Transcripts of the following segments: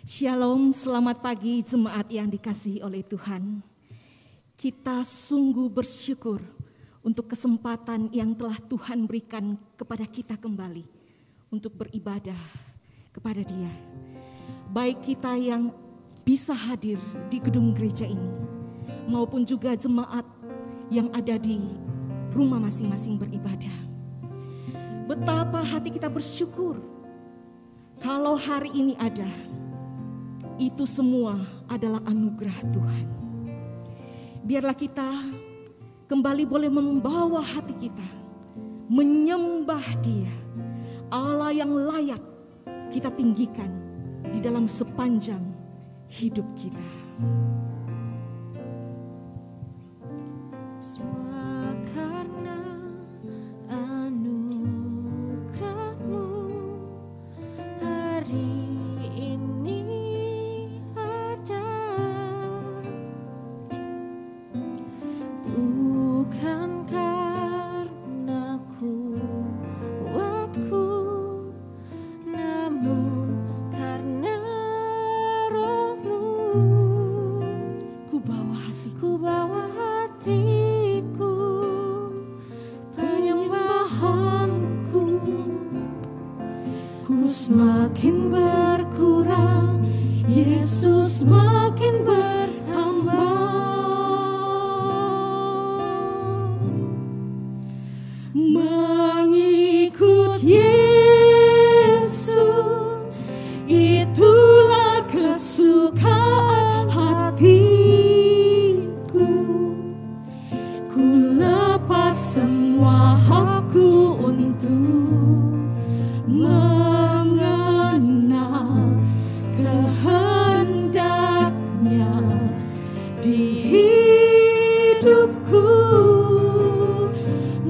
Shalom, selamat pagi jemaat yang dikasihi oleh Tuhan. Kita sungguh bersyukur untuk kesempatan yang telah Tuhan berikan kepada kita kembali untuk beribadah kepada Dia. Baik kita yang bisa hadir di gedung gereja ini maupun juga jemaat yang ada di rumah masing-masing beribadah. Betapa hati kita bersyukur kalau hari ini ada. Itu semua adalah anugerah Tuhan. Biarlah kita kembali boleh membawa hati kita menyembah Dia, Allah yang layak kita tinggikan di dalam sepanjang hidup kita. Semua karena anugerah-Mu hari ini ada, bukan karena kuatku, namun karena Roh-Mu. Ku bawa hatiku, penyembahanku, ku semakin berkurang, Yesus makin bertambah. Mengikut Yesus, itulah kesukaan hatiku. Ku lepas semua hakku untuk mengenal kehendaknya di hidupku.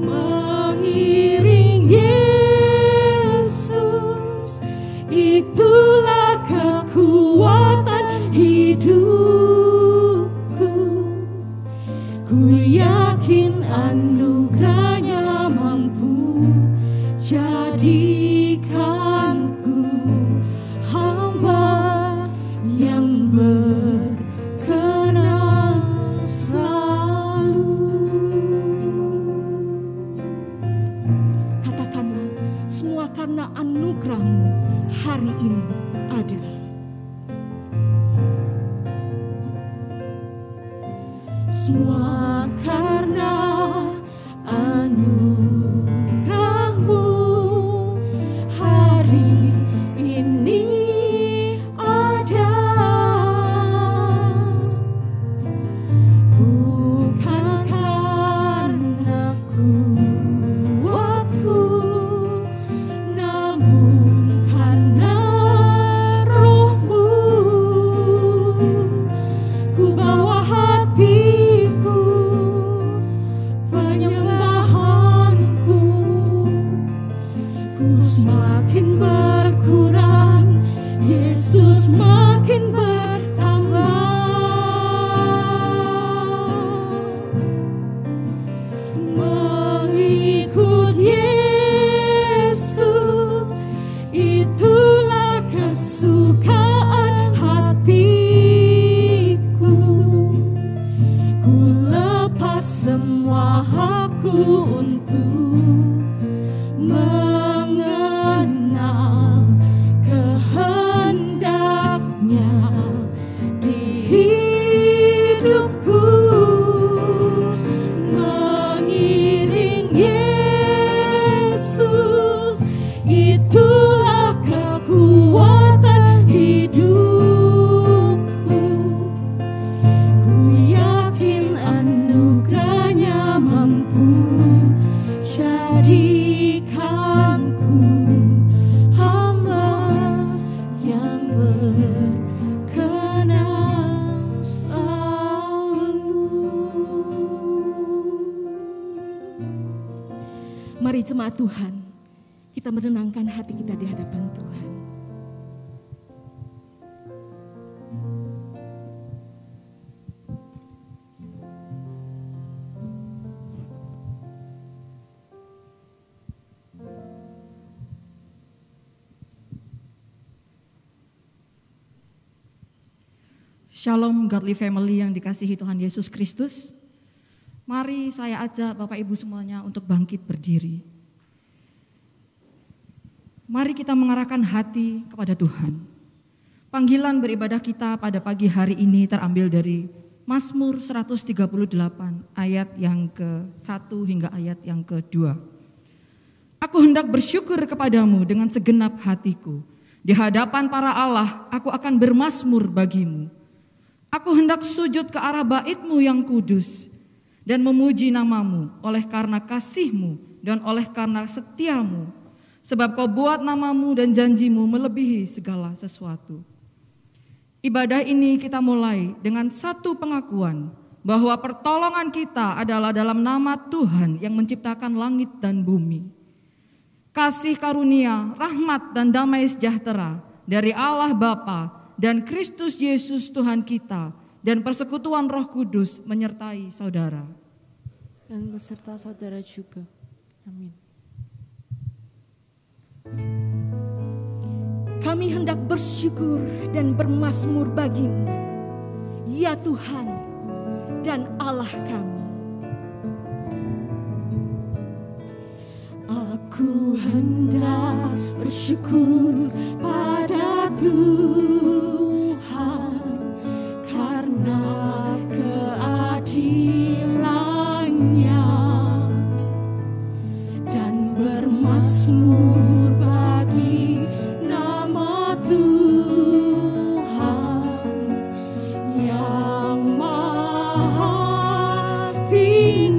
Mengiring Yesus, itulah kekuatan hidupku. Ku yakin anugerahnya mampu jadikanku hamba yang berkenan selalu. Katakanlah, semua karena anugerah-Mu hari ini ada. Semua karena anugerah-Mu hari ini ada, bukan karena kuatku, namun karena Roh-Mu. Ku bawa hatiku, penyembahanku, ku semakin berkurang, Yesus makin bertambah. Mengikut Yesus, itulah kesukaan hatiku. Ku lepas semua hakku untuk mengenal kehendaknya di hidupku. Mengiring Yesus, itulah kekuatan hidupku. Ku yakin anugerahnya mampu jadikanku hamba yang berkenan selalu. Mari jemaat Tuhan, kita menenangkan hati kita di hadapan Tuhan. Shalom Godly Family yang dikasihi Tuhan Yesus Kristus. Mari saya ajak Bapak Ibu semuanya untuk bangkit berdiri. Mari kita mengarahkan hati kepada Tuhan. Panggilan beribadah kita pada pagi hari ini terambil dari Mazmur 138 ayat yang ke-1 hingga ayat yang ke-2. Aku hendak bersyukur kepadamu dengan segenap hatiku. Di hadapan para Allah aku akan bermazmur bagimu. Aku hendak sujud ke arah bait-Mu yang kudus dan memuji namamu oleh karena kasih-Mu dan oleh karena setia-Mu. Sebab Kau buat namamu dan janji-Mu melebihi segala sesuatu. Ibadah ini kita mulai dengan satu pengakuan bahwa pertolongan kita adalah dalam nama Tuhan yang menciptakan langit dan bumi. Kasih karunia, rahmat dan damai sejahtera dari Allah Bapa dan Kristus Yesus Tuhan kita dan persekutuan Roh Kudus menyertai saudara. Dan beserta saudara juga. Amin. Kami hendak bersyukur dan bermazmur bagimu, ya Tuhan dan Allah kami. Aku hendak bersyukur pada Tuhan karena keadilan-Nya dan bermazmur bagi nama Tuhan yang maha tinggi.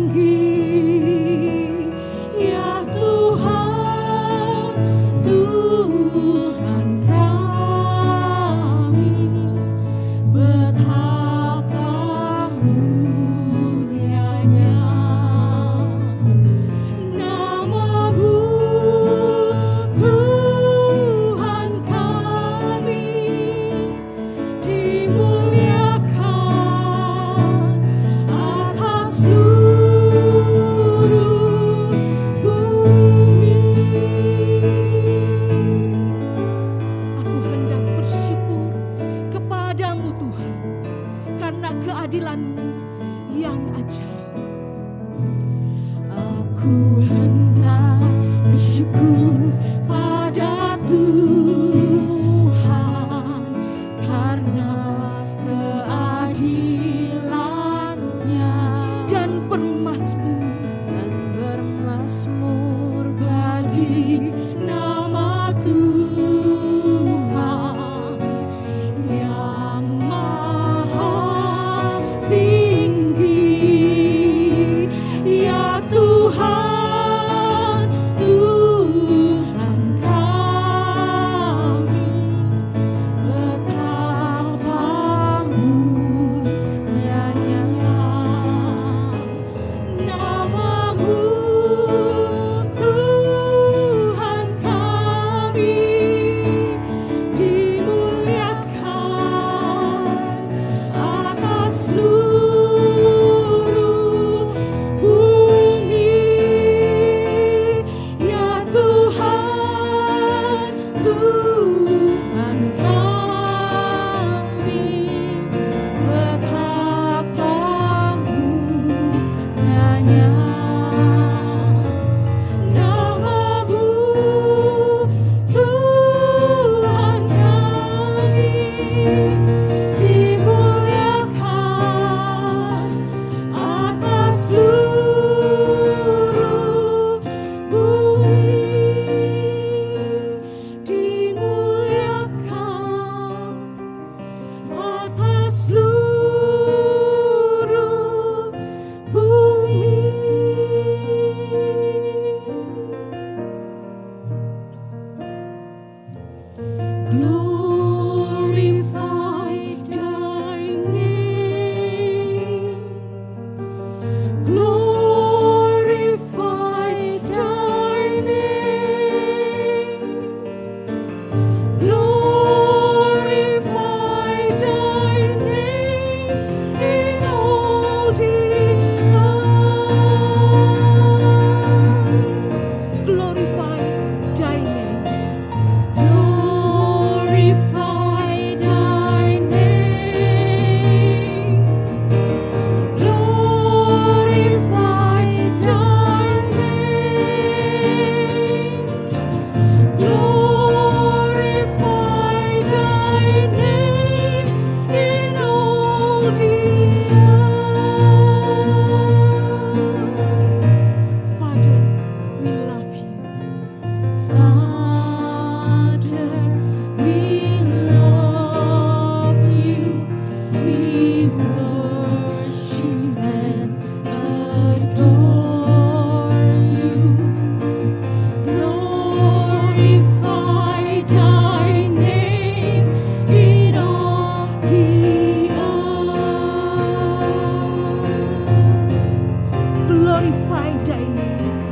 Glorify thy name.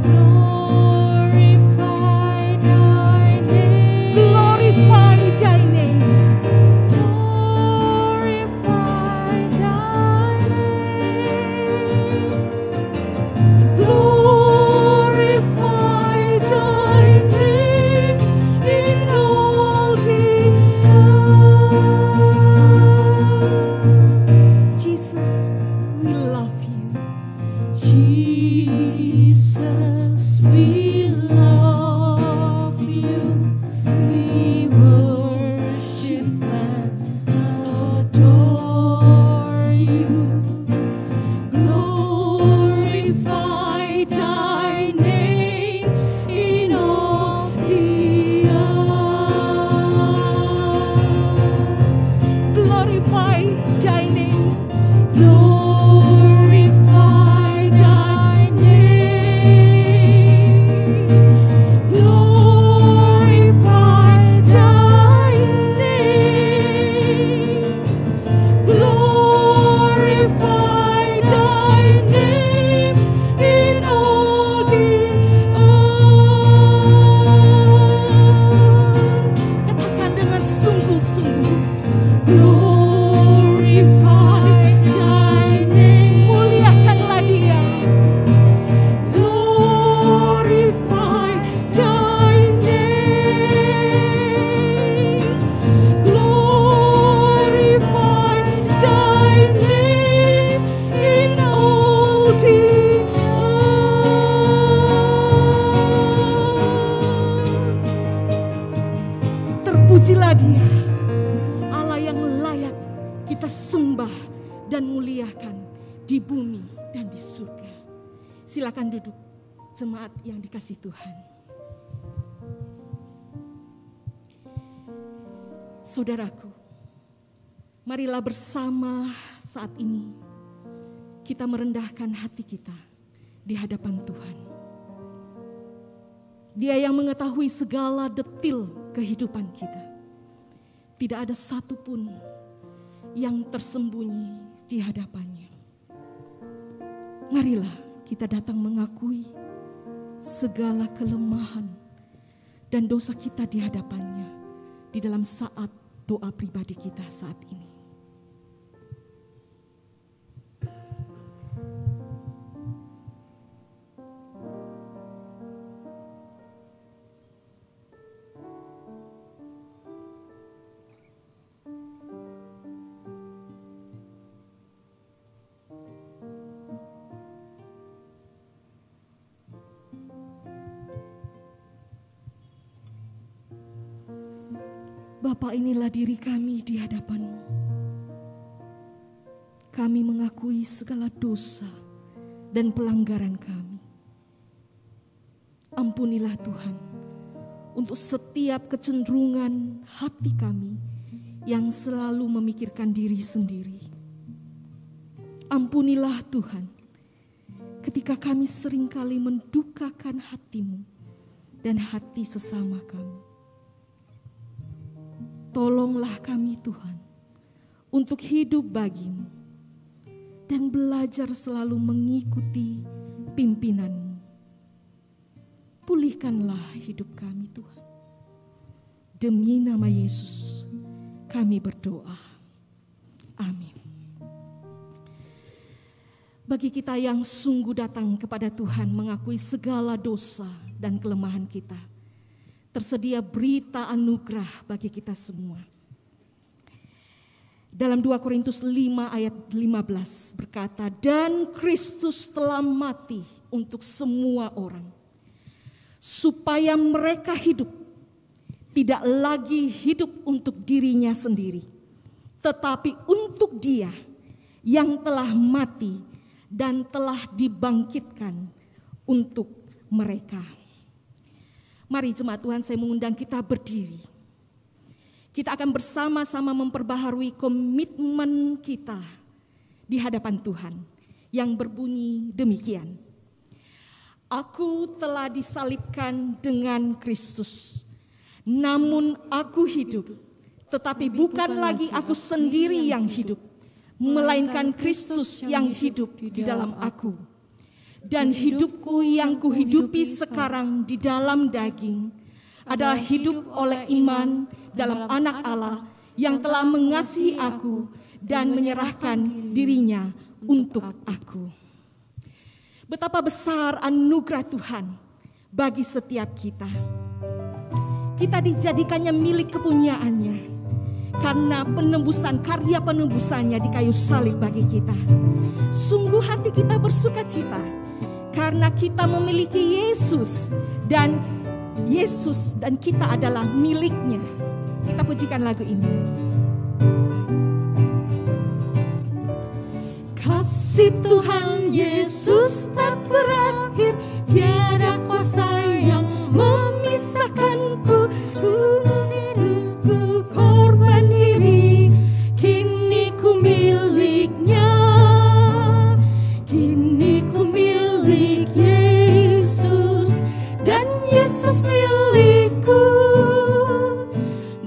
Glorify thy name. Glorify thy name. Glorify thy name. Glorify thy name in all the earth. Jesus, we love you. Jesus, we love you. We worship and adore you. Glorify thy name in all the earth. Glorify thy name. Glorify thy name. Glorify thy name. Glorify thy name in all the earth. Katakan dengan sungguh-sungguh. Glorify thy name. Muliakanlah dia. Glorify thy name. Glorify thy name in all the earth. Terpujilah dia, Allah yang layak kita sembah dan muliakan di bumi dan di surga. Silakan duduk, jemaat yang dikasihi Tuhan. Saudaraku, marilah bersama saat ini kita merendahkan hati kita di hadapan Tuhan. Dia yang mengetahui segala detil kehidupan kita. Tidak ada satupun yang tersembunyi di hadapannya. Marilah kita datang mengakui segala kelemahan dan dosa kita di hadapannya di dalam saat doa pribadi kita saat ini. Bapa, inilah diri kami di hadapan-Mu. Kami mengakui segala dosa dan pelanggaran kami. Ampunilah Tuhan untuk setiap kecenderungan hati kami yang selalu memikirkan diri sendiri. Ampunilah Tuhan ketika kami seringkali mendukakan hati-Mu dan hati sesama kami. Tolonglah kami Tuhan untuk hidup bagi-Mu dan belajar selalu mengikuti pimpinan-Mu. Pulihkanlah hidup kami Tuhan. Demi nama Yesus kami berdoa. Amin. Bagi kita yang sungguh datang kepada Tuhan mengakui segala dosa dan kelemahan kita, tersedia berita anugerah bagi kita semua. Dalam 2 Korintus 5 ayat 15 berkata, dan Kristus telah mati untuk semua orang, supaya mereka hidup, tidak lagi hidup untuk dirinya sendiri, tetapi untuk Dia yang telah mati dan telah dibangkitkan untuk mereka. Mari jemaat Tuhan, saya mengundang kita berdiri. Kita akan bersama-sama memperbaharui komitmen kita di hadapan Tuhan yang berbunyi demikian. Aku telah disalibkan dengan Kristus, namun aku hidup, tetapi bukan lagi aku sendiri yang hidup, melainkan Kristus yang hidup di dalam aku. Dan hidupku yang kuhidupi sekarang di dalam daging adalah hidup oleh iman dalam Anak Allah yang telah mengasihi aku dan menyerahkan dirinya untuk aku. Betapa besar anugerah Tuhan bagi setiap kita. Kita dijadikannya milik kepunyaannya karena penebusan, karya penebusannya di kayu salib bagi kita. Sungguh hati kita bersukacita karena kita memiliki Yesus dan kita adalah miliknya. Kita pujikan lagu ini. Kasih Tuhan Yesus tak berakhir, tiada kuasa yang memisahkanku. Diriku korban diri, kini ku miliknya. Kini ku milik Yesus dan Yesus milikku.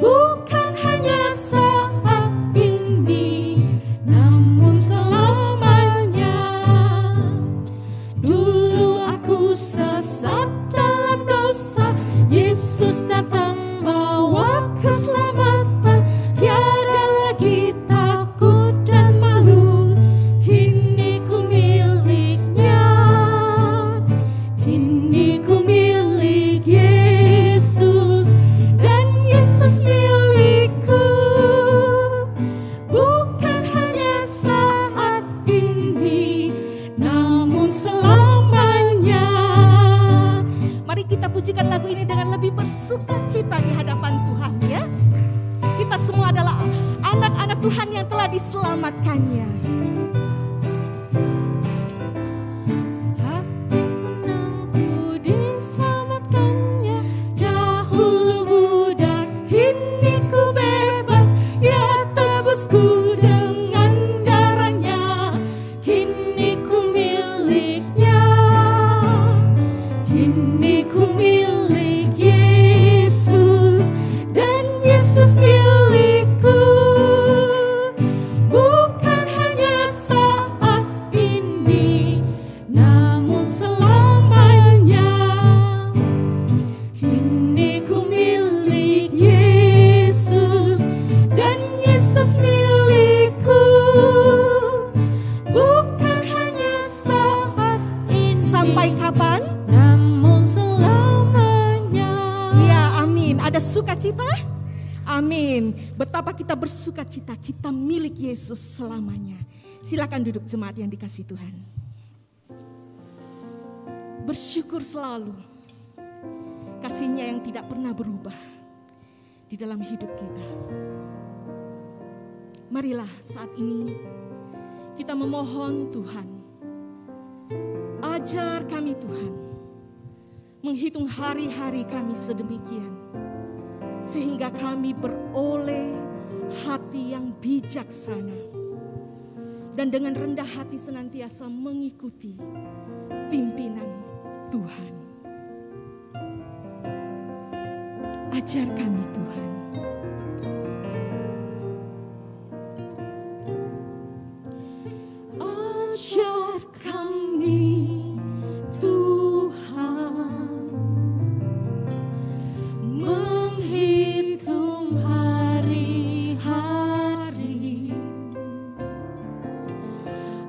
Bukan hanya saat ini, namun selamanya. Dulu aku sesat dalam dosa, Yesus datang bawa keselamatan. Tiada lagi takut dan malu, kini ku miliknya. Kini ku milik Yesus dan Yesus milikku. Bukan hanya saat ini, namun selamanya. Mari kita pujikan lagu ini dengan lebih bersukacita di hadapan Tuhan ya. Kita semua adalah anak-anak Tuhan yang telah diselamatkannya. Hati senangku diselamatkannya. Dahulu budak, kini ku bebas. Ya tebusku dengan darahnya. Kini ku miliknya. Kini ku milik Yesus dan Yesus milikku. Bukan hanya saat ini, namun selamanya. Kini ku milik Yesus dan Yesus milikku. Bukan hanya saat ini, Sampai kapan? namun selamanya. Ya, amin. Ada sukacita? Amin. Betapa kita bersukacita, kita milik Yesus selamanya. Silakan duduk jemaat yang dikasihi Tuhan. Bersyukur selalu kasih-Nya yang tidak pernah berubah di dalam hidup kita. Marilah saat ini kita memohon Tuhan, ajar kami Tuhan, menghitung hari-hari kami sedemikian, sehingga kami beroleh hati yang bijaksana, dan dengan rendah hati senantiasa mengikuti pimpinan Tuhan. Ajar kami Tuhan. Ajar kami Tuhan, menghitung hari-hari,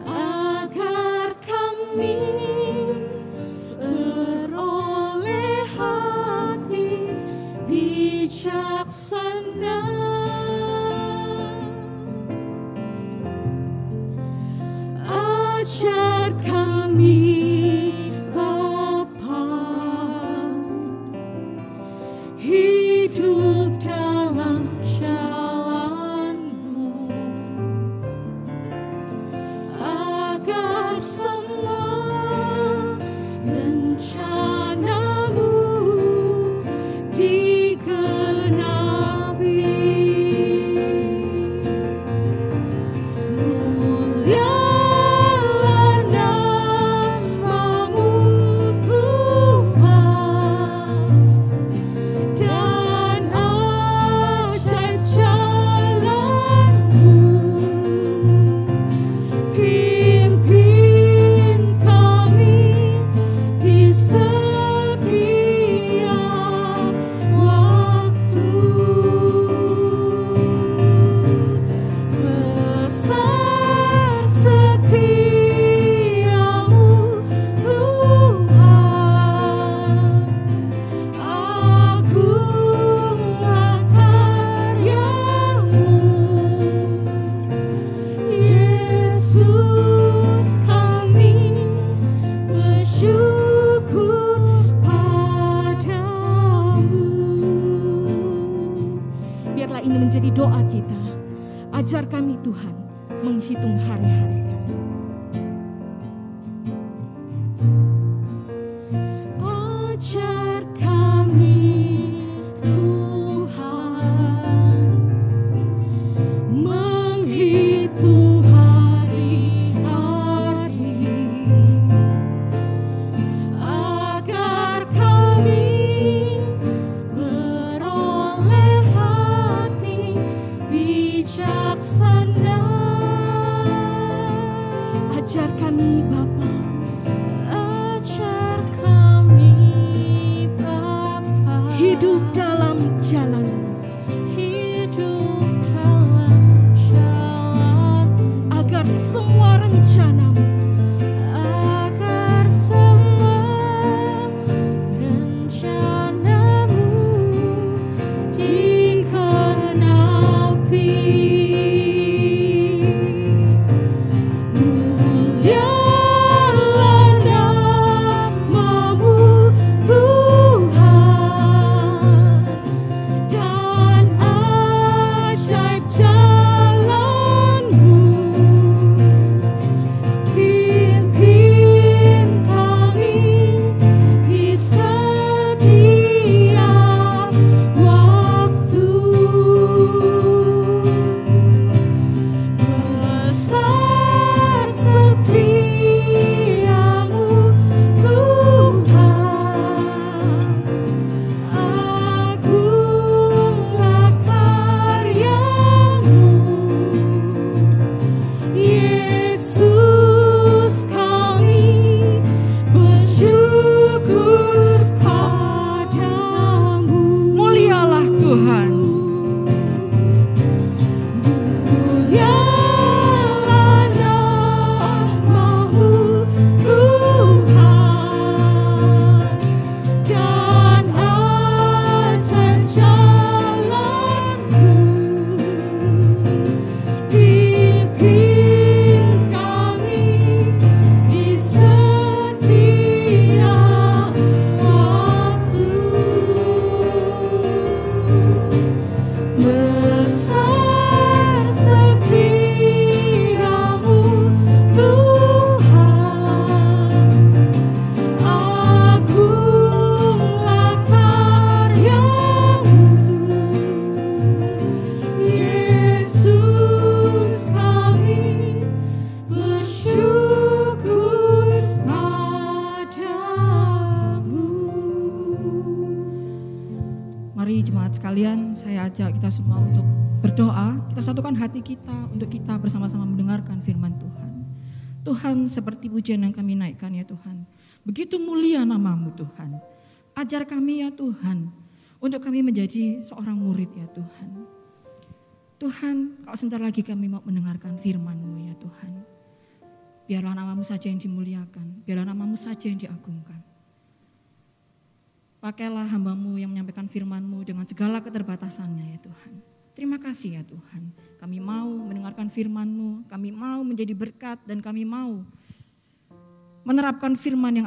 agar kami beroleh hati bijaksana. Ajar kami Bapa, hidup dalam jalan-Mu, agar semua rencana-Mu digenapi. Mulialah doa kita. Ajar kami Tuhan menghitung hari-hari kami. Ajar kami Tuhan menghitung hari-hari, agar kami beroleh hati bijaksana. Ajar kami Bapa, Ajar kami Bapa, hidup dalam jalan, hidup dalam jalan, agar semua rencanamu agar semua rencanamu dikenapi. Mulialah namamu Tuhan, dan ajaib jalanmu. Pimpin kami di setiap waktu. Besar setiamu Tuhan, agunglah karyamu. Yesus, kami bersyukur padamu. Mulialah Tuhan. Mulialah namamu Tuhan, dan ajaib jalanmu. Pimpin kami di setiap waktu. Besar setiamu Tuhan, agunglah karyamu. Yesus, kami bersyukur padamu. Mari jemaat sekalian, saya ajak kita semua untuk berdoa. Kita satukan hati kita untuk kita bersama-sama mendengarkan firman Tuhan. Tuhan, seperti pujian yang kami naikkan ya Tuhan, begitu mulia namamu Tuhan. Ajar kami ya Tuhan, untuk kami menjadi seorang murid ya Tuhan. Tuhan, kalau sebentar lagi kami mau mendengarkan firman-Mu ya Tuhan. Biarlah namamu saja yang dimuliakan, biarlah namamu saja yang diagungkan. Pakailah hamba-Mu yang menyampaikan firman-Mu dengan segala keterbatasannya ya Tuhan. Terima kasih ya Tuhan. Kami mau mendengarkan firman-Mu, kami mau menjadi berkat dan kami mau menerapkan firman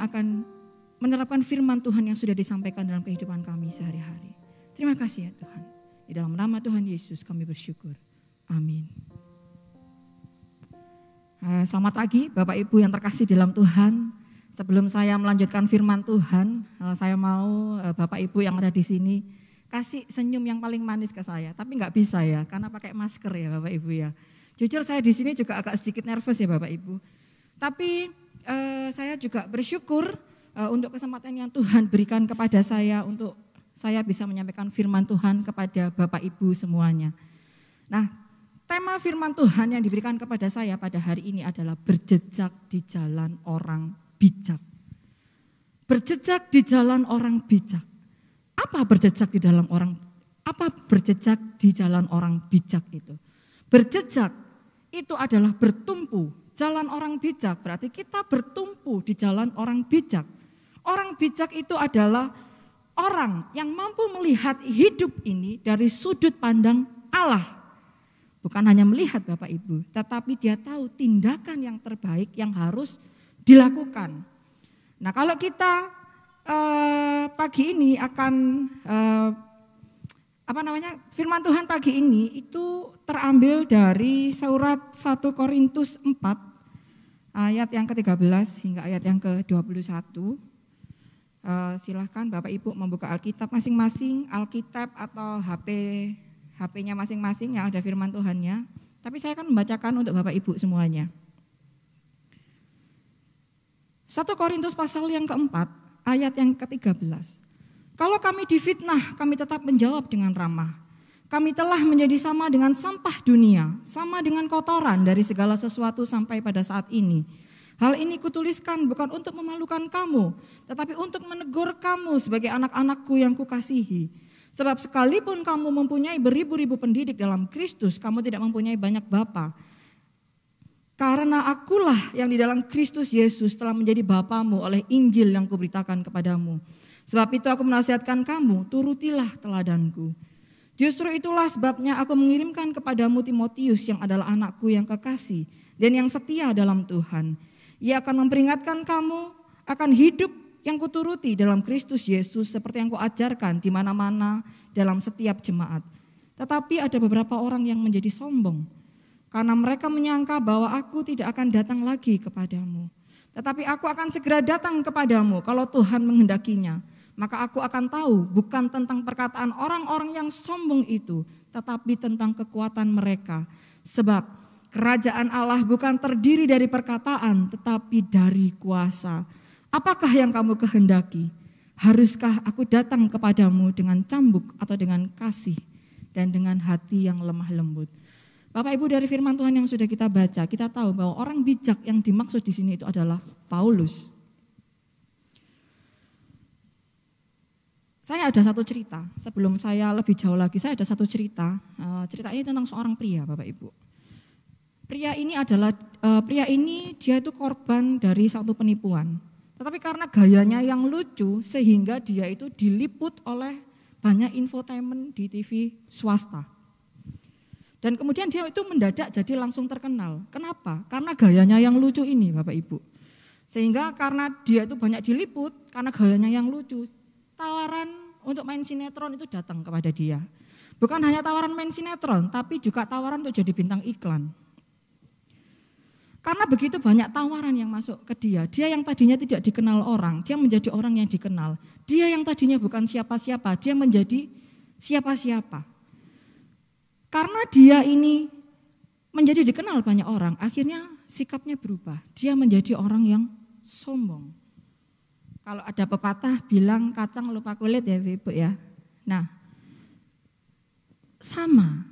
Tuhan yang sudah disampaikan dalam kehidupan kami sehari-hari. Terima kasih ya Tuhan. Di dalam nama Tuhan Yesus kami bersyukur. Amin. Selamat pagi Bapak Ibu yang terkasih dalam Tuhan. Sebelum saya melanjutkan firman Tuhan, saya mau Bapak Ibu yang ada di sini kasih senyum yang paling manis ke saya. Tapi nggak bisa ya, karena pakai masker ya Bapak Ibu ya. Jujur saya di sini juga agak sedikit nervous ya Bapak Ibu. Tapi saya juga bersyukur untuk kesempatan yang Tuhan berikan kepada saya untuk saya bisa menyampaikan firman Tuhan kepada Bapak Ibu semuanya. Nah, tema firman Tuhan yang diberikan kepada saya pada hari ini adalah berjejak di jalan orang bijak. Berjejak di jalan orang bijak. Apa berjejak di jalan orang bijak itu? Berjejak itu adalah bertumpu. Jalan orang bijak berarti kita bertumpu di jalan orang bijak. Orang bijak itu adalah orang yang mampu melihat hidup ini dari sudut pandang Allah. Bukan hanya melihat Bapak Ibu, tetapi dia tahu tindakan yang terbaik yang harus dilakukan. Nah, kalau kita pagi ini akan Firman Tuhan pagi ini itu terambil dari surat 1 Korintus 4 ayat yang ke-13 hingga ayat yang ke-21. Silahkan Bapak Ibu membuka Alkitab masing-masing, Alkitab atau HP-nya masing-masing yang ada firman Tuhannya. Tapi saya akan membacakan untuk Bapak Ibu semuanya. 1 Korintus pasal yang keempat ayat yang ke-13. Kalau kami difitnah, kami tetap menjawab dengan ramah. Kami telah menjadi sama dengan sampah dunia, sama dengan kotoran dari segala sesuatu sampai pada saat ini. Hal ini kutuliskan bukan untuk memalukan kamu, tetapi untuk menegur kamu sebagai anak-anakku yang kukasihi. Sebab sekalipun kamu mempunyai beribu-ribu pendidik dalam Kristus, kamu tidak mempunyai banyak bapa. Karena akulah yang di dalam Kristus Yesus telah menjadi bapamu oleh Injil yang kuberitakan kepadamu. Sebab itu aku menasihatkan kamu, turutilah teladanku. Justru itulah sebabnya aku mengirimkan kepadamu Timotius yang adalah anakku yang kekasih dan yang setia dalam Tuhan. Ia akan memperingatkan kamu akan hidup yang kuturuti dalam Kristus Yesus seperti yang kuajarkan di mana-mana dalam setiap jemaat. Tetapi ada beberapa orang yang menjadi sombong karena mereka menyangka bahwa aku tidak akan datang lagi kepadamu. Tetapi aku akan segera datang kepadamu kalau Tuhan menghendakinya. Maka aku akan tahu bukan tentang perkataan orang-orang yang sombong itu, tetapi tentang kekuatan mereka. Sebab kerajaan Allah bukan terdiri dari perkataan, tetapi dari kuasa. Apakah yang kamu kehendaki? Haruskah aku datang kepadamu dengan cambuk atau dengan kasih dan dengan hati yang lemah lembut? Bapak Ibu, dari firman Tuhan yang sudah kita baca, kita tahu bahwa orang bijak yang dimaksud di sini itu adalah Paulus. Saya ada satu cerita, sebelum saya lebih jauh lagi, saya ada satu cerita. Cerita ini tentang seorang pria, Bapak Ibu. Pria ini dia itu korban dari satu penipuan. Tetapi karena gayanya yang lucu, sehingga dia itu diliput oleh banyak infotainment di TV swasta. Dan kemudian dia itu mendadak jadi langsung terkenal. Kenapa? Karena gayanya yang lucu ini, Bapak Ibu. Sehingga karena dia itu banyak diliput, karena gayanya yang lucu, tawaran untuk main sinetron itu datang kepada dia. Bukan hanya tawaran main sinetron, tapi juga tawaran untuk jadi bintang iklan. Karena begitu banyak tawaran yang masuk ke dia yang tadinya tidak dikenal orang, dia menjadi orang yang dikenal. Dia yang tadinya bukan siapa-siapa, dia menjadi siapa-siapa. Karena dia ini menjadi dikenal banyak orang, akhirnya sikapnya berubah. Dia menjadi orang yang sombong. Kalau ada pepatah bilang kacang lupa kulit ya Ibu ya. Nah, sama.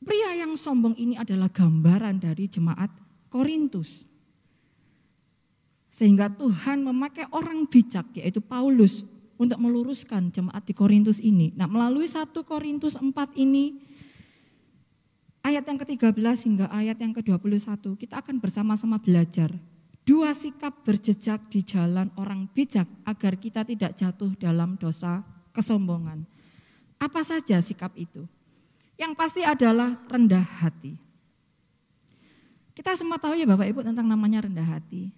Pria yang sombong ini adalah gambaran dari jemaat Korintus. Sehingga Tuhan memakai orang bijak yaitu Paulus untuk meluruskan jemaat di Korintus ini. Nah, melalui 1 Korintus 4 ini ayat yang ke-13 hingga ayat yang ke-21 kita akan bersama-sama belajar. 2 sikap berjejak di jalan orang bijak agar kita tidak jatuh dalam dosa kesombongan. Apa saja sikap itu? Yang pasti adalah rendah hati. Kita semua tahu ya Bapak Ibu tentang namanya rendah hati.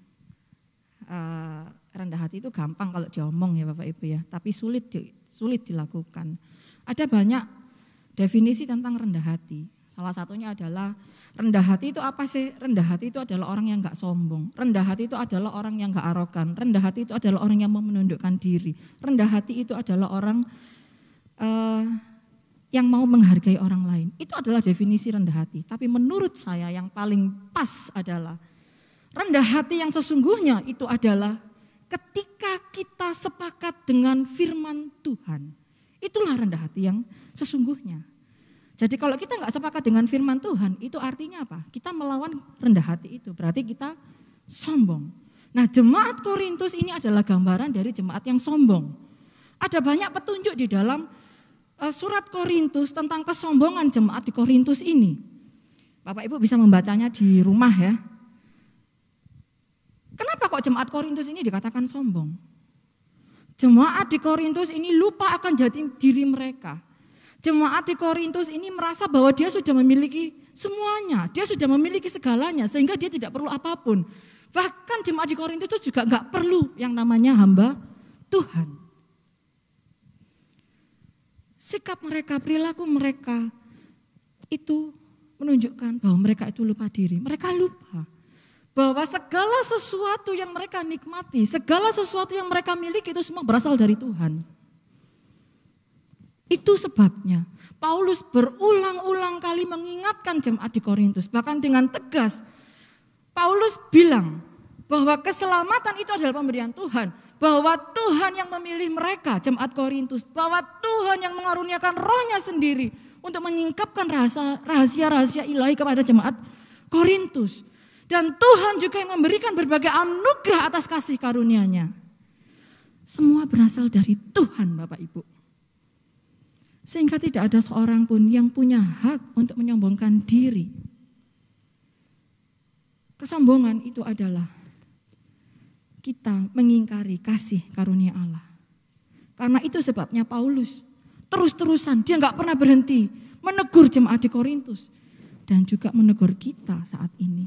Rendah hati itu gampang kalau diomong ya Bapak Ibu ya, tapi sulit dilakukan. Ada banyak definisi tentang rendah hati. Salah satunya adalah rendah hati itu apa sih? Rendah hati itu adalah orang yang gak sombong. Rendah hati itu adalah orang yang gak arogan. Rendah hati itu adalah orang yang mau menundukkan diri. Rendah hati itu adalah orang yang mau menghargai orang lain. Itu adalah definisi rendah hati. Tapi menurut saya yang paling pas adalah rendah hati yang sesungguhnya itu adalah ketika kita sepakat dengan firman Tuhan. Itulah rendah hati yang sesungguhnya. Jadi kalau kita nggak sepakat dengan firman Tuhan, itu artinya apa? Kita melawan rendah hati itu, berarti kita sombong. Nah, jemaat Korintus ini adalah gambaran dari jemaat yang sombong. Ada banyak petunjuk di dalam surat Korintus tentang kesombongan jemaat di Korintus ini. Bapak Ibu bisa membacanya di rumah ya. Kenapa kok jemaat Korintus ini dikatakan sombong? Jemaat di Korintus ini lupa akan jati diri mereka. Jemaat di Korintus ini merasa bahwa dia sudah memiliki semuanya, dia sudah memiliki segalanya sehingga dia tidak perlu apapun. Bahkan jemaat di Korintus itu juga nggak perlu yang namanya hamba Tuhan. Sikap mereka, perilaku mereka itu menunjukkan bahwa mereka itu lupa diri. Mereka lupa bahwa segala sesuatu yang mereka nikmati, segala sesuatu yang mereka miliki itu semua berasal dari Tuhan. Itu sebabnya Paulus berulang-ulang kali mengingatkan jemaat di Korintus. Bahkan dengan tegas Paulus bilang bahwa keselamatan itu adalah pemberian Tuhan. Bahwa Tuhan yang memilih mereka, jemaat Korintus. Bahwa Tuhan yang mengaruniakan rohnya sendiri untuk menyingkapkan rahasia-rahasia ilahi kepada jemaat Korintus. Dan Tuhan juga yang memberikan berbagai anugerah atas kasih karunia-Nya. Semua berasal dari Tuhan, Bapak Ibu. Sehingga tidak ada seorang pun yang punya hak untuk menyombongkan diri. Kesombongan itu adalah kita mengingkari kasih karunia Allah. Karena itu sebabnya Paulus terus-terusan, dia gak pernah berhenti menegur jemaat di Korintus. Dan juga menegur kita saat ini.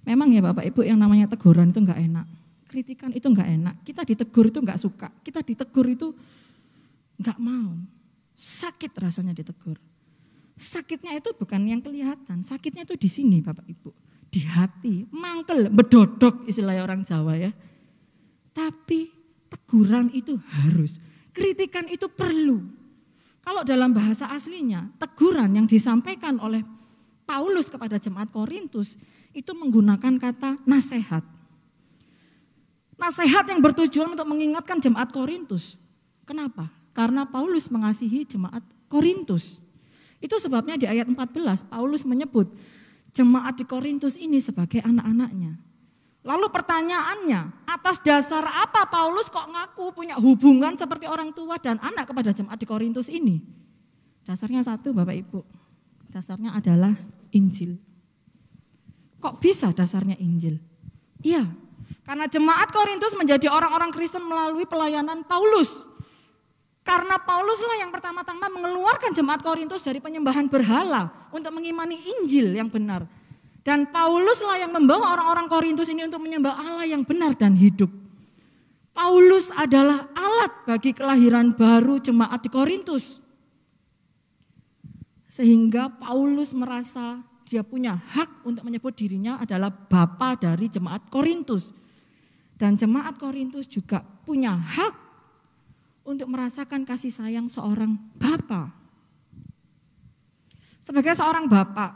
Memang ya Bapak Ibu, yang namanya teguran itu gak enak. Kritikan itu gak enak. Kita ditegur itu gak suka. Kita ditegur itu gak mau. Sakit rasanya ditegur. Sakitnya itu bukan yang kelihatan. Sakitnya itu di sini Bapak Ibu. Di hati, mangkel, bedodok istilahnya orang Jawa ya. Tapi teguran itu harus. Kritikan itu perlu. Kalau dalam bahasa aslinya, teguran yang disampaikan oleh Paulus kepada jemaat Korintus itu menggunakan kata nasihat. Nasihat yang bertujuan untuk mengingatkan jemaat Korintus. Kenapa? Karena Paulus mengasihi jemaat Korintus. Itu sebabnya di ayat 14 Paulus menyebut jemaat di Korintus ini sebagai anak-anaknya. Lalu pertanyaannya, atas dasar apa Paulus kok ngaku punya hubungan seperti orang tua dan anak kepada jemaat di Korintus ini? Dasarnya satu Bapak Ibu, dasarnya adalah Injil. Kok bisa dasarnya Injil? Iya, karena jemaat Korintus menjadi orang-orang Kristen melalui pelayanan Paulus. Karena Pauluslah yang pertama-tama mengeluarkan jemaat Korintus dari penyembahan berhala untuk mengimani Injil yang benar. Dan Pauluslah yang membawa orang-orang Korintus ini untuk menyembah Allah yang benar dan hidup. Paulus adalah alat bagi kelahiran baru jemaat di Korintus. Sehingga Paulus merasa dia punya hak untuk menyebut dirinya adalah bapa dari jemaat Korintus. Dan jemaat Korintus juga punya hak untuk merasakan kasih sayang seorang bapa. Sebagai seorang bapa,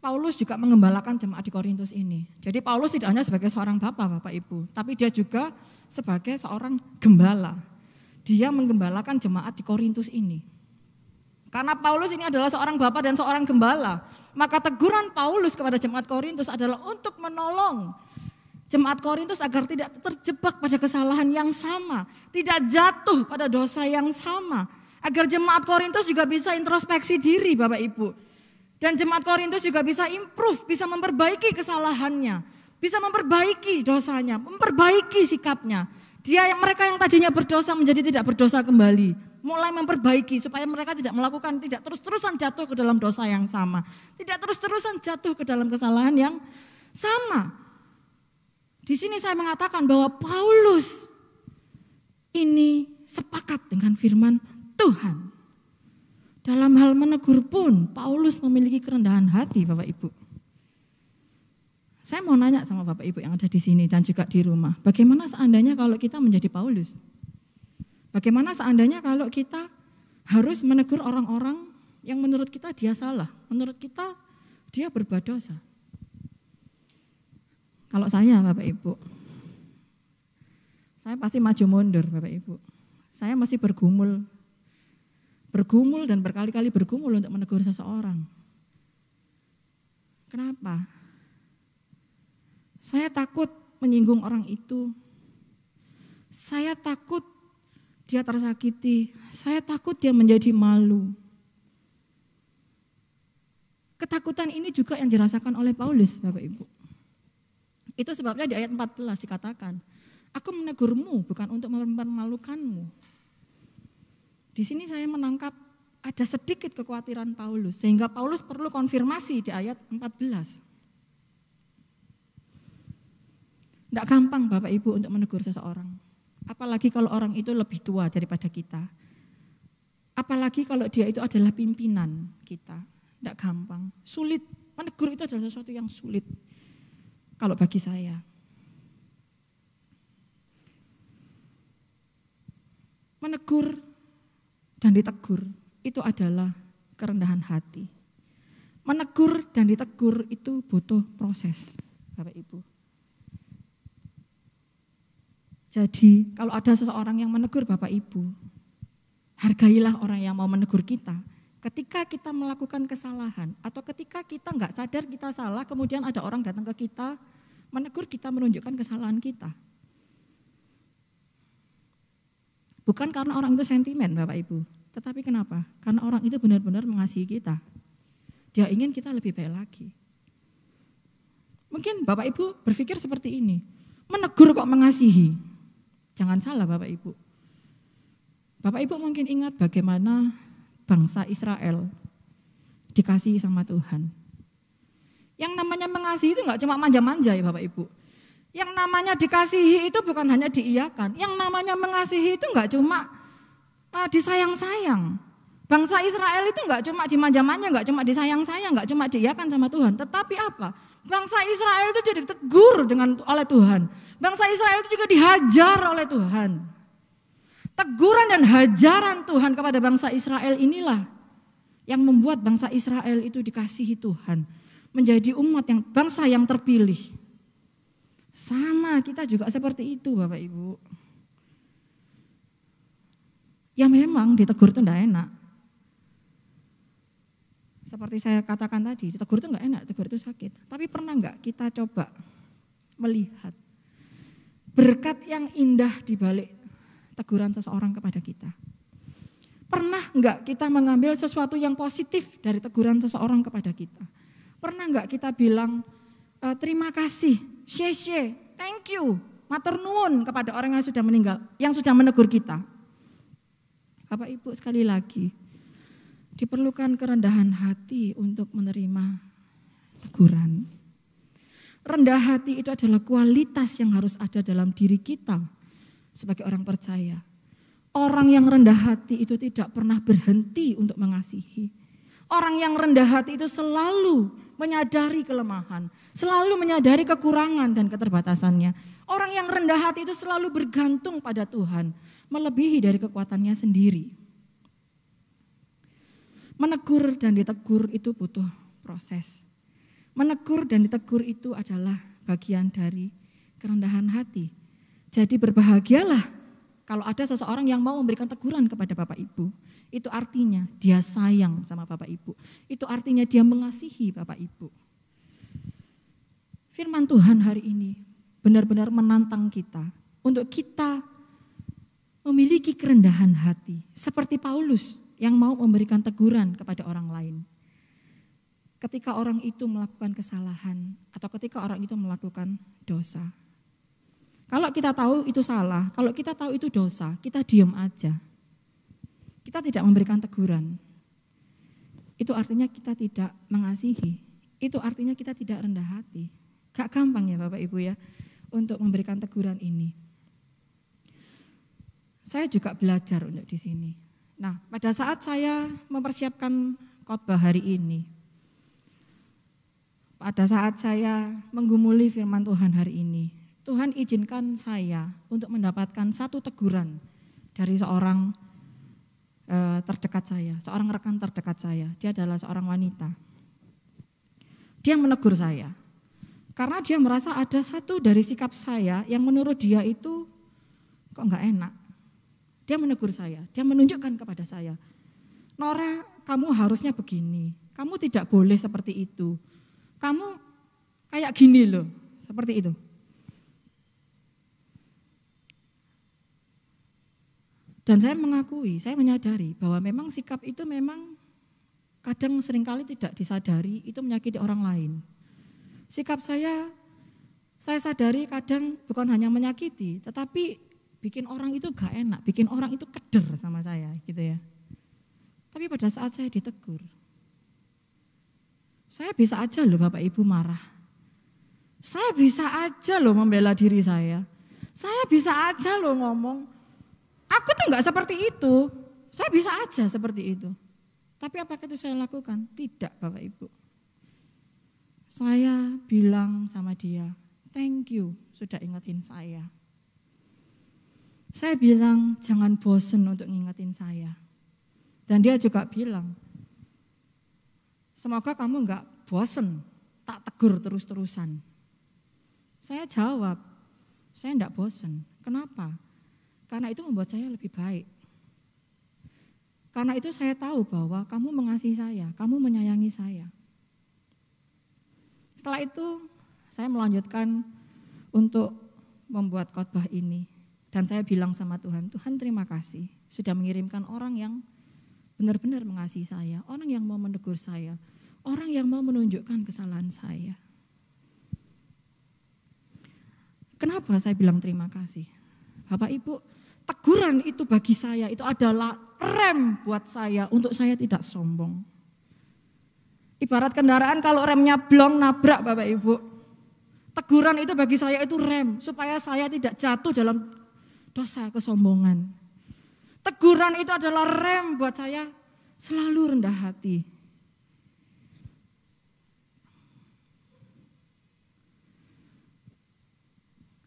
Paulus juga mengembalakan jemaat di Korintus ini. Jadi Paulus tidak hanya sebagai seorang bapa, Bapak Ibu, tapi dia juga sebagai seorang gembala. Dia menggembalakan jemaat di Korintus ini. Karena Paulus ini adalah seorang bapa dan seorang gembala, maka teguran Paulus kepada jemaat Korintus adalah untuk menolong jemaat Korintus agar tidak terjebak pada kesalahan yang sama, tidak jatuh pada dosa yang sama, agar jemaat Korintus juga bisa introspeksi diri Bapak Ibu. Dan jemaat Korintus juga bisa improve, bisa memperbaiki kesalahannya, bisa memperbaiki dosanya, memperbaiki sikapnya. Mereka yang tadinya berdosa menjadi tidak berdosa kembali, mulai memperbaiki supaya mereka tidak melakukan, tidak terus-terusan jatuh ke dalam dosa yang sama, tidak terus-terusan jatuh ke dalam kesalahan yang sama. Di sini saya mengatakan bahwa Paulus ini sepakat dengan firman Tuhan. Dalam hal menegur pun Paulus memiliki kerendahan hati Bapak Ibu. Saya mau nanya sama Bapak Ibu yang ada di sini dan juga di rumah. Bagaimana seandainya kalau kita menjadi Paulus? Bagaimana seandainya kalau kita harus menegur orang-orang yang menurut kita dia salah, menurut kita dia berbuat dosa? Kalau saya Bapak Ibu, saya pasti maju mundur Bapak Ibu. Saya mesti bergumul dan berkali-kali bergumul untuk menegur seseorang. Kenapa? Saya takut menyinggung orang itu. Saya takut dia tersakiti. Saya takut dia menjadi malu. Ketakutan ini juga yang dirasakan oleh Paulus, Bapak Ibu. Itu sebabnya di ayat 14 dikatakan, aku menegurmu bukan untuk mempermalukanmu. Di sini saya menangkap ada sedikit kekhawatiran Paulus, sehingga Paulus perlu konfirmasi di ayat 14. Tidak gampang Bapak Ibu untuk menegur seseorang. Apalagi kalau orang itu lebih tua daripada kita. Apalagi kalau dia itu adalah pimpinan kita. Tidak gampang, sulit. Menegur itu adalah sesuatu yang sulit. Kalau bagi saya. Menegur dan ditegur itu adalah kerendahan hati. Menegur dan ditegur itu butuh proses, Bapak Ibu. Jadi kalau ada seseorang yang menegur Bapak Ibu, hargailah orang yang mau menegur kita. Ketika kita melakukan kesalahan atau ketika kita nggak sadar kita salah, kemudian ada orang datang ke kita, menegur kita menunjukkan kesalahan kita. Bukan karena orang itu sentimen Bapak Ibu, tetapi kenapa? Karena orang itu benar-benar mengasihi kita. Dia ingin kita lebih baik lagi. Mungkin Bapak Ibu berpikir seperti ini, menegur kok mengasihi? Jangan salah Bapak Ibu. Bapak Ibu mungkin ingat bagaimana bangsa Israel dikasihi sama Tuhan. Yang namanya mengasihi itu enggak cuma manja-manja ya Bapak Ibu. Yang namanya dikasihi itu bukan hanya diiyakan. Yang namanya mengasihi itu enggak cuma disayang-sayang. Bangsa Israel itu enggak cuma dimanja-manja, enggak cuma disayang-sayang, enggak cuma diiyakan sama Tuhan. Tetapi apa? Bangsa Israel itu jadi ditegur oleh Tuhan. Bangsa Israel itu juga dihajar oleh Tuhan. Teguran dan hajaran Tuhan kepada bangsa Israel inilah yang membuat bangsa Israel itu dikasihi Tuhan. Menjadi umat yang bangsa yang terpilih. Sama kita juga seperti itu Bapak Ibu. Ya memang ditegur itu enggak enak. Seperti saya katakan tadi, ditegur itu enggak enak, ditegur itu sakit. Tapi pernah enggak kita coba melihat berkat yang indah di balik teguran seseorang kepada kita? Pernah enggak kita mengambil sesuatu yang positif dari teguran seseorang kepada kita? Pernah enggak kita bilang terima kasih, xie, thank you, matur nuwun kepada orang yang sudah meninggal, yang sudah menegur kita? Bapak Ibu sekali lagi, diperlukan kerendahan hati untuk menerima teguran. Rendah hati itu adalah kualitas yang harus ada dalam diri kita sebagai orang percaya. Orang yang rendah hati itu tidak pernah berhenti untuk mengasihi. Orang yang rendah hati itu selalu menyadari kelemahan, selalu menyadari kekurangan dan keterbatasannya. Orang yang rendah hati itu selalu bergantung pada Tuhan, melebihi dari kekuatannya sendiri. Menegur dan ditegur itu butuh proses. Menegur dan ditegur itu adalah bagian dari kerendahan hati. Jadi berbahagialah kalau ada seseorang yang mau memberikan teguran kepada Bapak Ibu. Itu artinya dia sayang sama Bapak Ibu. Itu artinya dia mengasihi Bapak Ibu. Firman Tuhan hari ini benar-benar menantang kita untuk kita memiliki kerendahan hati. Seperti Paulus yang mau memberikan teguran kepada orang lain. Ketika orang itu melakukan kesalahan atau ketika orang itu melakukan dosa. Kalau kita tahu itu salah, kalau kita tahu itu dosa, kita diam aja. Kita tidak memberikan teguran. Itu artinya kita tidak mengasihi. Itu artinya kita tidak rendah hati. Gak gampang ya Bapak Ibu ya untuk memberikan teguran ini. Saya juga belajar untuk di sini. Nah, pada saat saya mempersiapkan khotbah hari ini, pada saat saya menggumuli firman Tuhan hari ini, Tuhan izinkan saya untuk mendapatkan satu teguran dari seorang terdekat saya, seorang rekan terdekat saya. Dia adalah seorang wanita. Dia menegur saya, karena dia merasa ada satu dari sikap saya yang menurut dia itu kok enggak enak. Dia menegur saya, dia menunjukkan kepada saya, Nora, kamu harusnya begini, kamu tidak boleh seperti itu, kamu kayak gini loh, seperti itu. Dan saya mengakui, saya menyadari bahwa memang sikap itu memang kadang seringkali tidak disadari, itu menyakiti orang lain. Sikap saya sadari kadang bukan hanya menyakiti, tetapi bikin orang itu gak enak, bikin orang itu keder sama saya gitu ya. Tapi pada saat saya ditegur, saya bisa aja loh Bapak Ibu marah. Saya bisa aja loh membela diri saya. Saya bisa aja loh ngomong, aku tuh enggak seperti itu. Saya bisa aja seperti itu. Tapi apakah itu saya lakukan? Tidak, Bapak Ibu. Saya bilang sama dia, thank you sudah ingetin saya. Saya bilang jangan bosen untuk ngingetin saya. Dan dia juga bilang, semoga kamu enggak bosen, tak tegur terus-terusan. Saya jawab, saya enggak bosen. Kenapa? Karena itu membuat saya lebih baik. Karena itu saya tahu bahwa kamu mengasihi saya, kamu menyayangi saya. Setelah itu saya melanjutkan untuk membuat khotbah ini. Dan saya bilang sama Tuhan, Tuhan terima kasih sudah mengirimkan orang yang benar-benar mengasihi saya, orang yang mau menegur saya, orang yang mau menunjukkan kesalahan saya. Kenapa saya bilang terima kasih? Bapak Ibu, teguran itu bagi saya itu adalah rem buat saya untuk saya tidak sombong. Ibarat kendaraan kalau remnya blong nabrak Bapak Ibu. Teguran itu bagi saya itu rem supaya saya tidak jatuh dalam dosa kesombongan. Teguran itu adalah rem buat saya selalu rendah hati.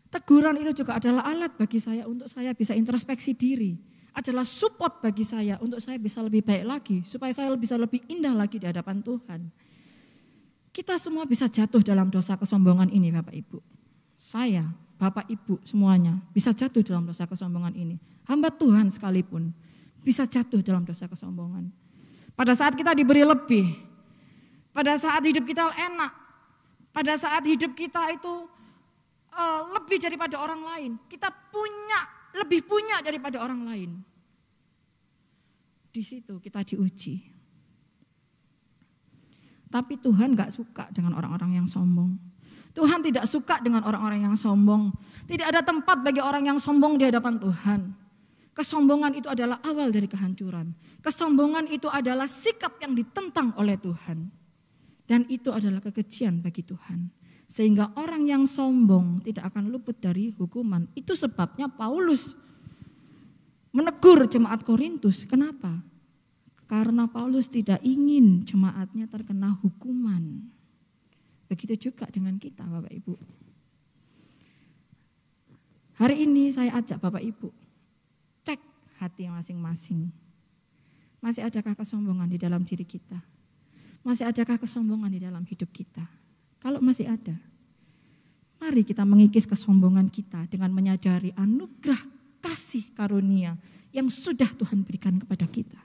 Teguran itu juga adalah alat bagi saya untuk saya bisa introspeksi diri. Adalah support bagi saya untuk saya bisa lebih baik lagi. Supaya saya bisa lebih indah lagi di hadapan Tuhan. Kita semua bisa jatuh dalam dosa kesombongan ini Bapak Ibu. Saya, Bapak Ibu semuanya bisa jatuh dalam dosa kesombongan ini. Hamba Tuhan sekalipun bisa jatuh dalam dosa kesombongan. Pada saat kita diberi lebih. Pada saat hidup kita enak. Pada saat hidup kita itu lebih daripada orang lain. Kita lebih punya daripada orang lain. Di situ kita diuji. Tapi Tuhan gak suka dengan orang-orang yang sombong. Tuhan tidak suka dengan orang-orang yang sombong. Tidak ada tempat bagi orang yang sombong di hadapan Tuhan. Kesombongan itu adalah awal dari kehancuran. Kesombongan itu adalah sikap yang ditentang oleh Tuhan. Dan itu adalah kekejian bagi Tuhan. Sehingga orang yang sombong tidak akan luput dari hukuman. Itu sebabnya Paulus menegur jemaat Korintus. Kenapa? Karena Paulus tidak ingin jemaatnya terkena hukuman. Begitu juga dengan kita Bapak Ibu. Hari ini saya ajak Bapak Ibu, cek hati masing-masing. Masih adakah kesombongan di dalam diri kita? Masih adakah kesombongan di dalam hidup kita? Kalau masih ada, mari kita mengikis kesombongan kita dengan menyadari anugerah kasih karunia yang sudah Tuhan berikan kepada kita.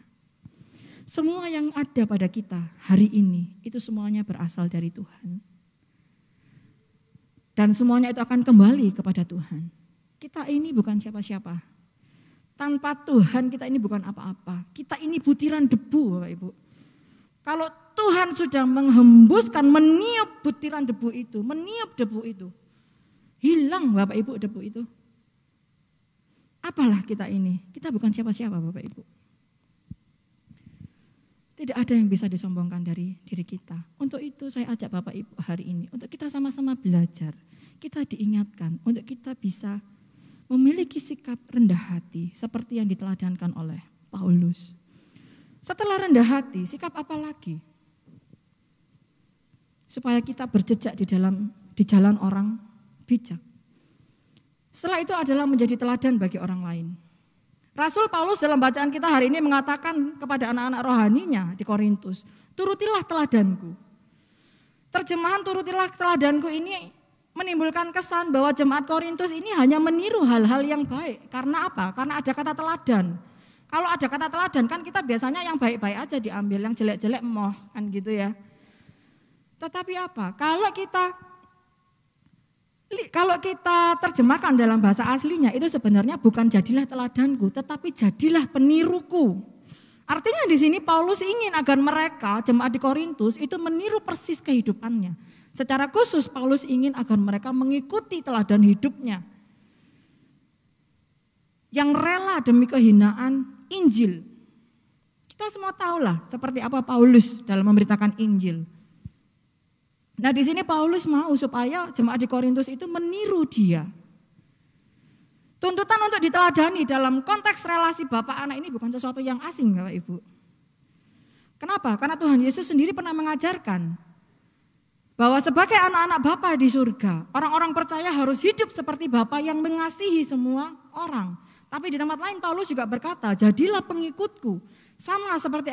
Semua yang ada pada kita hari ini, itu semuanya berasal dari Tuhan. Dan semuanya itu akan kembali kepada Tuhan. Kita ini bukan siapa-siapa. Tanpa Tuhan kita ini bukan apa-apa. Kita ini butiran debu Bapak Ibu. Kalau Tuhan sudah menghembuskan, meniup butiran debu itu, meniup debu itu. Hilang Bapak Ibu debu itu. Apalah kita ini? Kita bukan siapa-siapa Bapak Ibu. Tidak ada yang bisa disombongkan dari diri kita. Untuk itu saya ajak Bapak Ibu hari ini, untuk kita sama-sama belajar. Kita diingatkan untuk kita bisa memiliki sikap rendah hati seperti yang diteladankan oleh Paulus. Setelah rendah hati, sikap apa lagi? Supaya kita berjejak di jalan orang bijak. Setelah itu adalah menjadi teladan bagi orang lain. Rasul Paulus dalam bacaan kita hari ini mengatakan kepada anak-anak rohaninya di Korintus, turutilah teladanku. Terjemahan turutilah teladanku ini menimbulkan kesan bahwa jemaat Korintus ini hanya meniru hal-hal yang baik. Karena apa? Karena ada kata teladan. Kalau ada kata teladan kan kita biasanya yang baik-baik aja diambil, yang jelek-jelek emoh kan gitu ya. Tetapi apa? Kalau kita terjemahkan dalam bahasa aslinya itu sebenarnya bukan jadilah teladanku, tetapi jadilah peniruku. Artinya di sini Paulus ingin agar mereka jemaat di Korintus itu meniru persis kehidupannya. Secara khusus Paulus ingin agar mereka mengikuti teladan hidupnya. Yang rela demi kehinaan Injil. Kita semua tahulah seperti apa Paulus dalam memberitakan Injil. Nah di sini Paulus mau supaya jemaat di Korintus itu meniru dia. Tuntutan untuk diteladani dalam konteks relasi bapak anak ini bukan sesuatu yang asing Bapak Ibu. Kenapa? Karena Tuhan Yesus sendiri pernah mengajarkan bahwa sebagai anak-anak Bapa di surga, orang-orang percaya harus hidup seperti Bapa yang mengasihi semua orang. Tapi di tempat lain Paulus juga berkata, jadilah pengikutku sama seperti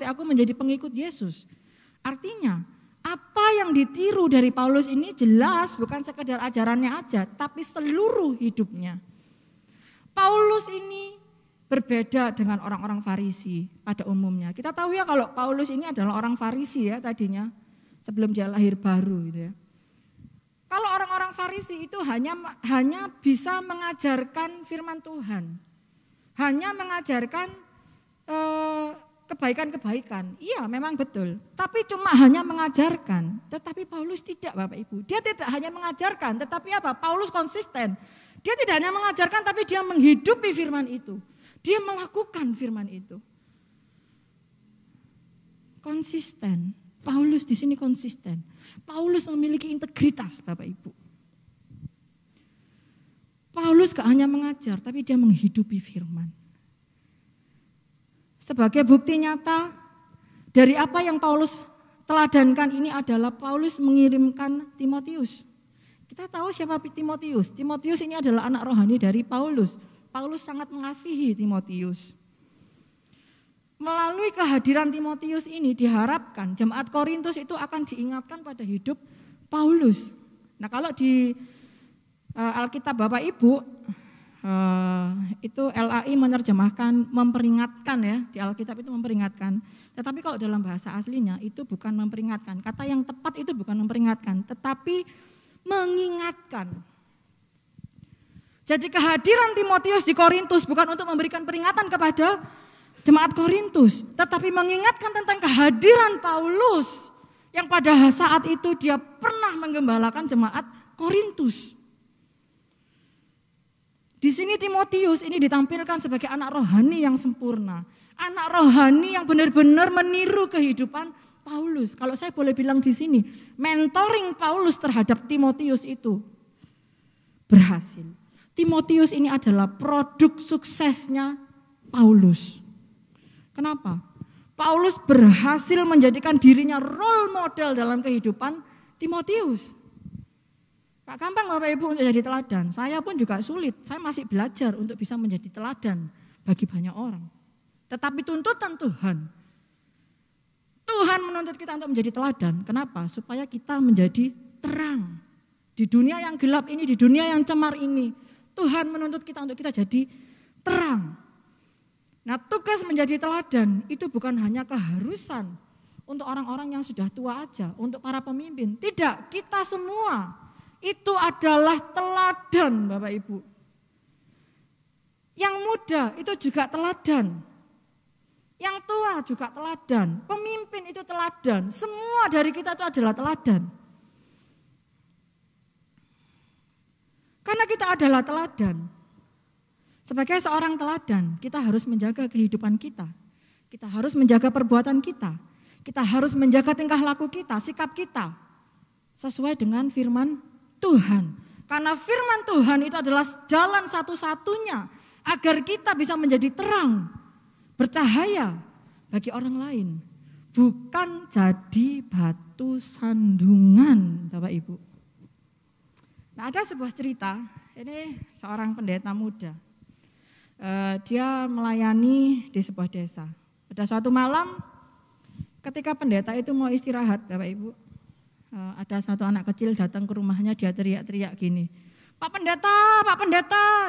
aku menjadi pengikut Yesus. Artinya apa yang ditiru dari Paulus ini jelas bukan sekedar ajarannya aja, tapi seluruh hidupnya. Paulus ini berbeda dengan orang-orang Farisi pada umumnya. Kita tahu ya kalau Paulus ini adalah orang Farisi ya tadinya, sebelum dia lahir baru gitu ya. Kalau orang-orang Farisi itu hanya bisa mengajarkan firman Tuhan, hanya mengajarkan kebaikan-kebaikan. Iya memang betul, tapi cuma hanya mengajarkan. Tetapi Paulus tidak Bapak Ibu, dia tidak hanya mengajarkan, tetapi apa? Paulus konsisten. Dia tidak hanya mengajarkan, tapi dia menghidupi firman itu. Dia melakukan firman itu. Konsisten. Paulus di sini konsisten. Paulus memiliki integritas Bapak Ibu. Paulus gak hanya mengajar, tapi dia menghidupi firman. Sebagai bukti nyata dari apa yang Paulus teladankan ini adalah Paulus mengirimkan Timotius. Kita tahu siapa Timotius. Timotius ini adalah anak rohani dari Paulus. Paulus sangat mengasihi Timotius. Melalui kehadiran Timotius ini diharapkan jemaat Korintus itu akan diingatkan pada hidup Paulus. Nah kalau di Alkitab Bapak Ibu, itu LAI menerjemahkan memperingatkan ya, di Alkitab itu memperingatkan. Tetapi kalau dalam bahasa aslinya itu bukan memperingatkan. Kata yang tepat itu bukan memperingatkan, tetapi mengingatkan. Jadi kehadiran Timotius di Korintus bukan untuk memberikan peringatan kepada jemaat Korintus, tetapi mengingatkan tentang kehadiran Paulus yang pada saat itu dia pernah menggembalakan jemaat Korintus. Di sini Timotius ini ditampilkan sebagai anak rohani yang sempurna, anak rohani yang benar-benar meniru kehidupan Paulus. Kalau saya boleh bilang di sini, mentoring Paulus terhadap Timotius itu berhasil. Timotius ini adalah produk suksesnya Paulus. Kenapa? Paulus berhasil menjadikan dirinya role model dalam kehidupan Timotius. Gak gampang Bapak Ibu untuk jadi teladan. Saya pun juga sulit, saya masih belajar untuk bisa menjadi teladan bagi banyak orang. Tetapi tuntutan Tuhan menuntut kita untuk menjadi teladan. Kenapa? Supaya kita menjadi terang. Di dunia yang gelap ini, di dunia yang cemar ini, Tuhan menuntut kita untuk kita jadi terang. Nah tugas menjadi teladan itu bukan hanya keharusan untuk orang-orang yang sudah tua aja, untuk para pemimpin. Tidak, kita semua itu adalah teladan Bapak Ibu. Yang muda itu juga teladan. Yang tua juga teladan. Pemimpin itu teladan. Semua dari kita itu adalah teladan. Karena kita adalah teladan. Sebagai seorang teladan, kita harus menjaga kehidupan kita. Kita harus menjaga perbuatan kita. Kita harus menjaga tingkah laku kita, sikap kita. Sesuai dengan firman Tuhan. Karena firman Tuhan itu adalah jalan satu-satunya agar kita bisa menjadi terang, bercahaya bagi orang lain. Bukan jadi batu sandungan Bapak Ibu. Nah ada sebuah cerita, ini seorang pendeta muda. Dia melayani di sebuah desa. Pada suatu malam ketika pendeta itu mau istirahat Bapak Ibu, ada satu anak kecil datang ke rumahnya, dia teriak-teriak gini, Pak pendeta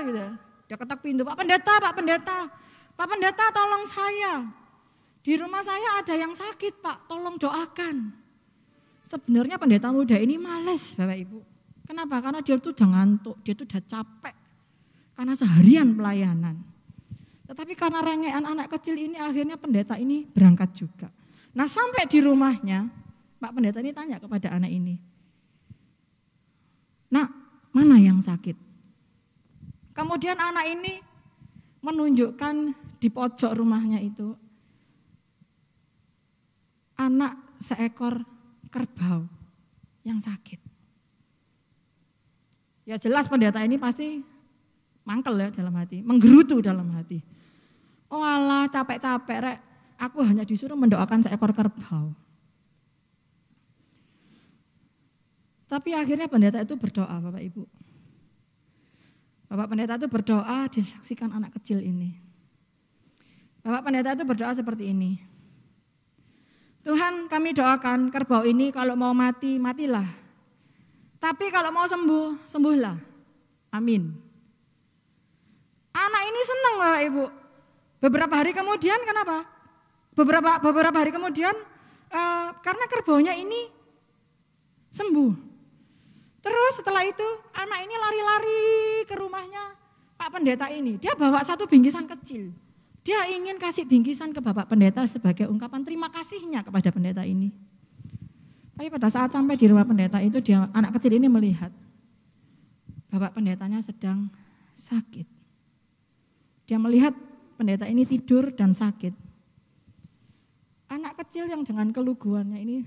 gitu. Dia ketok pintu, Pak pendeta tolong saya. Di rumah saya ada yang sakit Pak, tolong doakan. Sebenarnya pendeta muda ini malas Bapak Ibu. Kenapa? Karena dia tuh udah ngantuk, dia tuh udah capek. Karena seharian pelayanan. Tetapi karena rengean anak kecil ini akhirnya pendeta ini berangkat juga. Nah sampai di rumahnya, Pak pendeta ini tanya kepada anak ini, Nak, mana yang sakit? Kemudian anak ini menunjukkan di pojok rumahnya itu anak seekor kerbau yang sakit. Ya jelas pendeta ini pasti mangkel ya dalam hati, menggerutu dalam hati. Oh alah, capek-capek rek, aku hanya disuruh mendoakan seekor kerbau. Tapi akhirnya pendeta itu berdoa, Bapak Ibu. Bapak pendeta itu berdoa, disaksikan anak kecil ini. Bapak pendeta itu berdoa seperti ini. Tuhan, kami doakan kerbau ini kalau mau mati, matilah. Tapi kalau mau sembuh, sembuhlah. Amin. Anak ini senang Bapak Ibu. Beberapa hari kemudian, kenapa? Beberapa hari kemudian, karena kerbaunya ini sembuh. Terus setelah itu anak ini lari-lari ke rumahnya Pak Pendeta ini. Dia bawa satu bingkisan kecil. Dia ingin kasih bingkisan ke Bapak Pendeta sebagai ungkapan terima kasihnya kepada pendeta ini. Tapi pada saat sampai di rumah pendeta itu anak kecil ini melihat Bapak Pendetanya sedang sakit. Dia melihat pendeta ini tidur dan sakit. Anak kecil yang dengan keluguannya ini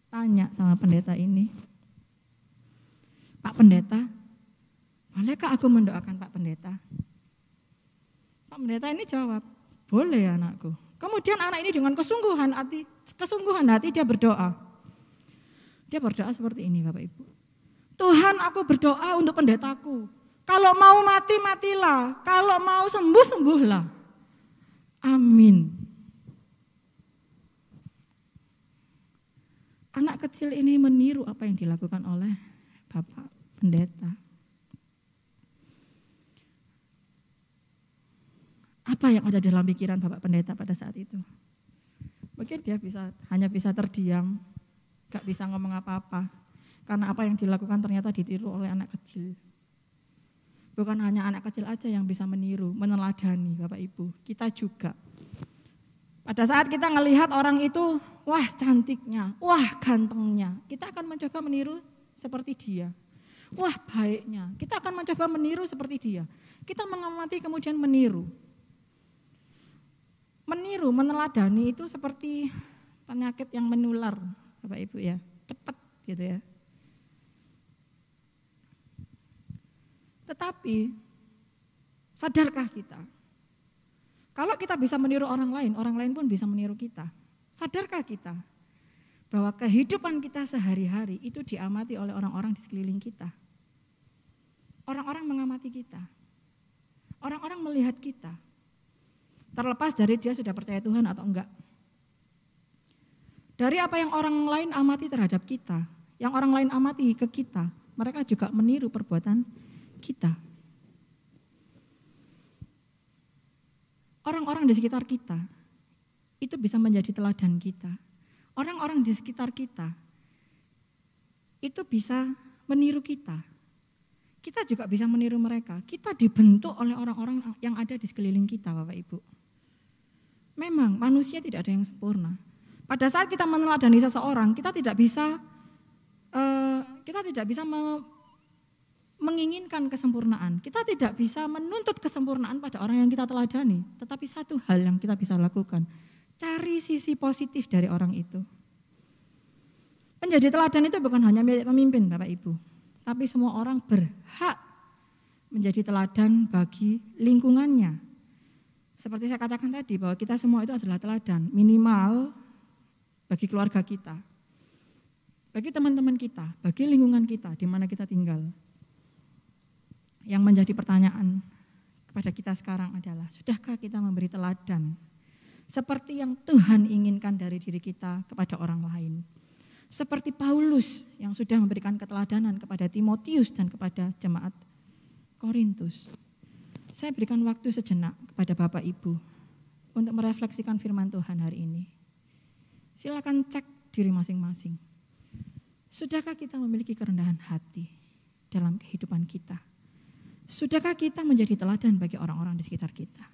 tanya sama pendeta ini, Pak Pendeta, bolehkah aku mendoakan Pak Pendeta? Pak Pendeta ini jawab, boleh anakku. Kemudian anak ini dengan kesungguhan hati dia berdoa. Dia berdoa seperti ini Bapak Ibu. Tuhan, aku berdoa untuk pendetaku. Kalau mau mati, matilah. Kalau mau sembuh, sembuhlah. Amin. Anak kecil ini meniru apa yang dilakukan oleh Bapak Pendeta. Apa yang ada dalam pikiran Bapak Pendeta pada saat itu? Mungkin dia hanya bisa terdiam, gak bisa ngomong apa-apa. Karena apa yang dilakukan ternyata ditiru oleh anak kecil. Bukan hanya anak kecil aja yang bisa meniru, meneladani Bapak Ibu. Kita juga. Pada saat kita ngelihat orang itu, wah cantiknya, wah gantengnya. Kita akan mencoba meniru seperti dia. Wah baiknya, kita akan mencoba meniru seperti dia. Kita mengamati kemudian meniru. Meniru, meneladani itu seperti penyakit yang menular, Bapak Ibu ya. Cepat gitu ya. Tetapi, sadarkah kita? Kalau kita bisa meniru orang lain pun bisa meniru kita. Sadarkah kita bahwa kehidupan kita sehari-hari itu diamati oleh orang-orang di sekeliling kita? Orang-orang mengamati kita. Orang-orang melihat kita. Terlepas dari dia sudah percaya Tuhan atau enggak. Dari apa yang orang lain amati terhadap kita, yang orang lain amati ke kita, mereka juga meniru perbuatan kita. Orang-orang di sekitar kita itu bisa menjadi teladan kita. Orang-orang di sekitar kita itu bisa meniru kita. Kita juga bisa meniru mereka. Kita dibentuk oleh orang-orang yang ada di sekeliling kita, Bapak Ibu. Memang manusia tidak ada yang sempurna. Pada saat kita meneladani seseorang, kita tidak bisa menginginkan kesempurnaan. Kita tidak bisa menuntut kesempurnaan pada orang yang kita teladani. Tetapi satu hal yang kita bisa lakukan, cari sisi positif dari orang itu. Menjadi teladan itu bukan hanya milik pemimpin, Bapak Ibu. Tapi semua orang berhak menjadi teladan bagi lingkungannya. Seperti saya katakan tadi bahwa kita semua itu adalah teladan, minimal bagi keluarga kita, bagi teman-teman kita, bagi lingkungan kita, di mana kita tinggal. Yang menjadi pertanyaan kepada kita sekarang adalah, sudahkah kita memberi teladan seperti yang Tuhan inginkan dari diri kita kepada orang lain? Seperti Paulus yang sudah memberikan keteladanan kepada Timotius dan kepada jemaat Korintus. Saya berikan waktu sejenak kepada Bapak Ibu untuk merefleksikan firman Tuhan hari ini. Silakan cek diri masing-masing. Sudahkah kita memiliki kerendahan hati dalam kehidupan kita? Sudahkah kita menjadi teladan bagi orang-orang di sekitar kita?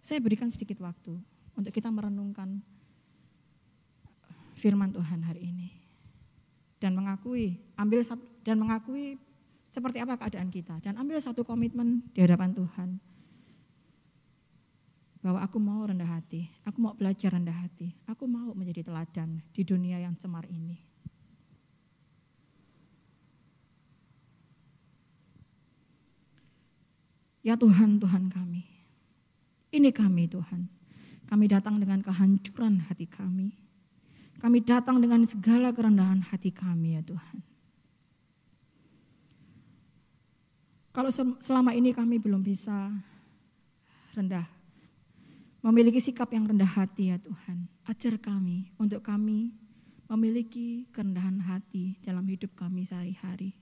Saya berikan sedikit waktu untuk kita merenungkan firman Tuhan hari ini. Dan mengakui seperti apa keadaan kita. Dan ambil satu komitmen di hadapan Tuhan. Bahwa aku mau rendah hati, aku mau belajar rendah hati. Aku mau menjadi teladan di dunia yang cemar ini. Ya Tuhan, Tuhan kami, ini kami Tuhan. Kami datang dengan kehancuran hati kami. Kami datang dengan segala kerendahan hati kami ya Tuhan. Kalau selama ini kami belum bisa rendah, memiliki sikap yang rendah hati ya Tuhan. Ajar kami untuk kami memiliki kerendahan hati dalam hidup kami sehari-hari.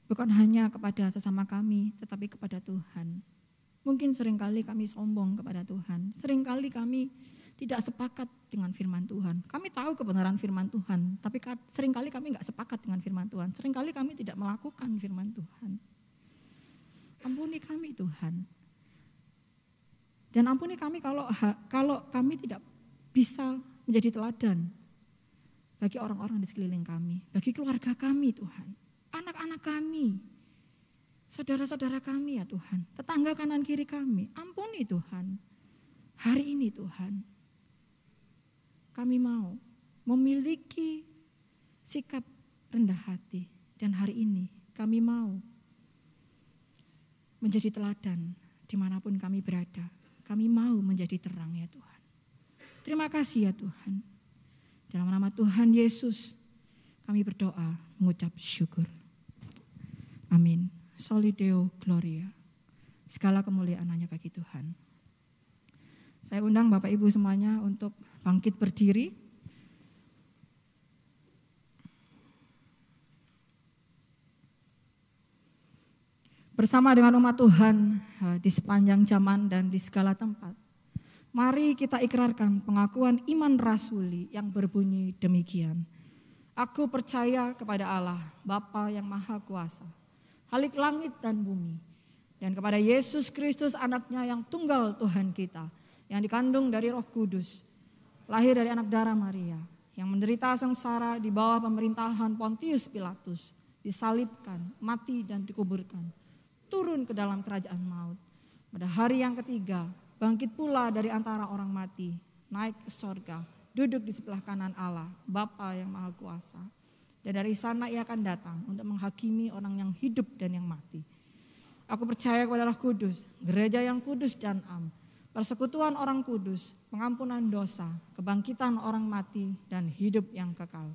Bukan hanya kepada sesama kami, tetapi kepada Tuhan. Mungkin seringkali kami sombong kepada Tuhan. Seringkali kami tidak sepakat dengan firman Tuhan. Kami tahu kebenaran firman Tuhan, tapi seringkali kami nggak sepakat dengan firman Tuhan. Seringkali kami tidak melakukan firman Tuhan. Ampuni kami Tuhan. Dan ampuni kami kalau kami tidak bisa menjadi teladan bagi orang-orang di sekeliling kami, bagi keluarga kami Tuhan. Anak-anak kami, saudara-saudara kami ya Tuhan, tetangga kanan kiri kami, ampuni Tuhan. Hari ini Tuhan, kami mau memiliki sikap rendah hati. Dan hari ini kami mau menjadi teladan dimanapun kami berada. Kami mau menjadi terang ya Tuhan. Terima kasih ya Tuhan. Dalam nama Tuhan Yesus kami berdoa mengucap syukur. Amin. Soli Deo Gloria. Segala kemuliaan hanya bagi Tuhan. Saya undang Bapak Ibu semuanya untuk bangkit berdiri. Bersama dengan umat Tuhan di sepanjang zaman dan di segala tempat. Mari kita ikrarkan pengakuan iman rasuli yang berbunyi demikian. Aku percaya kepada Allah, Bapa yang Maha Kuasa, Khalik langit dan bumi, dan kepada Yesus Kristus anaknya yang tunggal Tuhan kita, yang dikandung dari Roh Kudus, lahir dari anak darah Maria, yang menderita sengsara di bawah pemerintahan Pontius Pilatus, disalibkan, mati dan dikuburkan, turun ke dalam kerajaan maut. Pada hari yang ketiga, bangkit pula dari antara orang mati, naik ke sorga, duduk di sebelah kanan Allah, Bapa yang Maha Kuasa. Dan dari sana ia akan datang untuk menghakimi orang yang hidup dan yang mati. Aku percaya kepada Roh Kudus, gereja yang kudus dan am, persekutuan orang kudus, pengampunan dosa, kebangkitan orang mati, dan hidup yang kekal.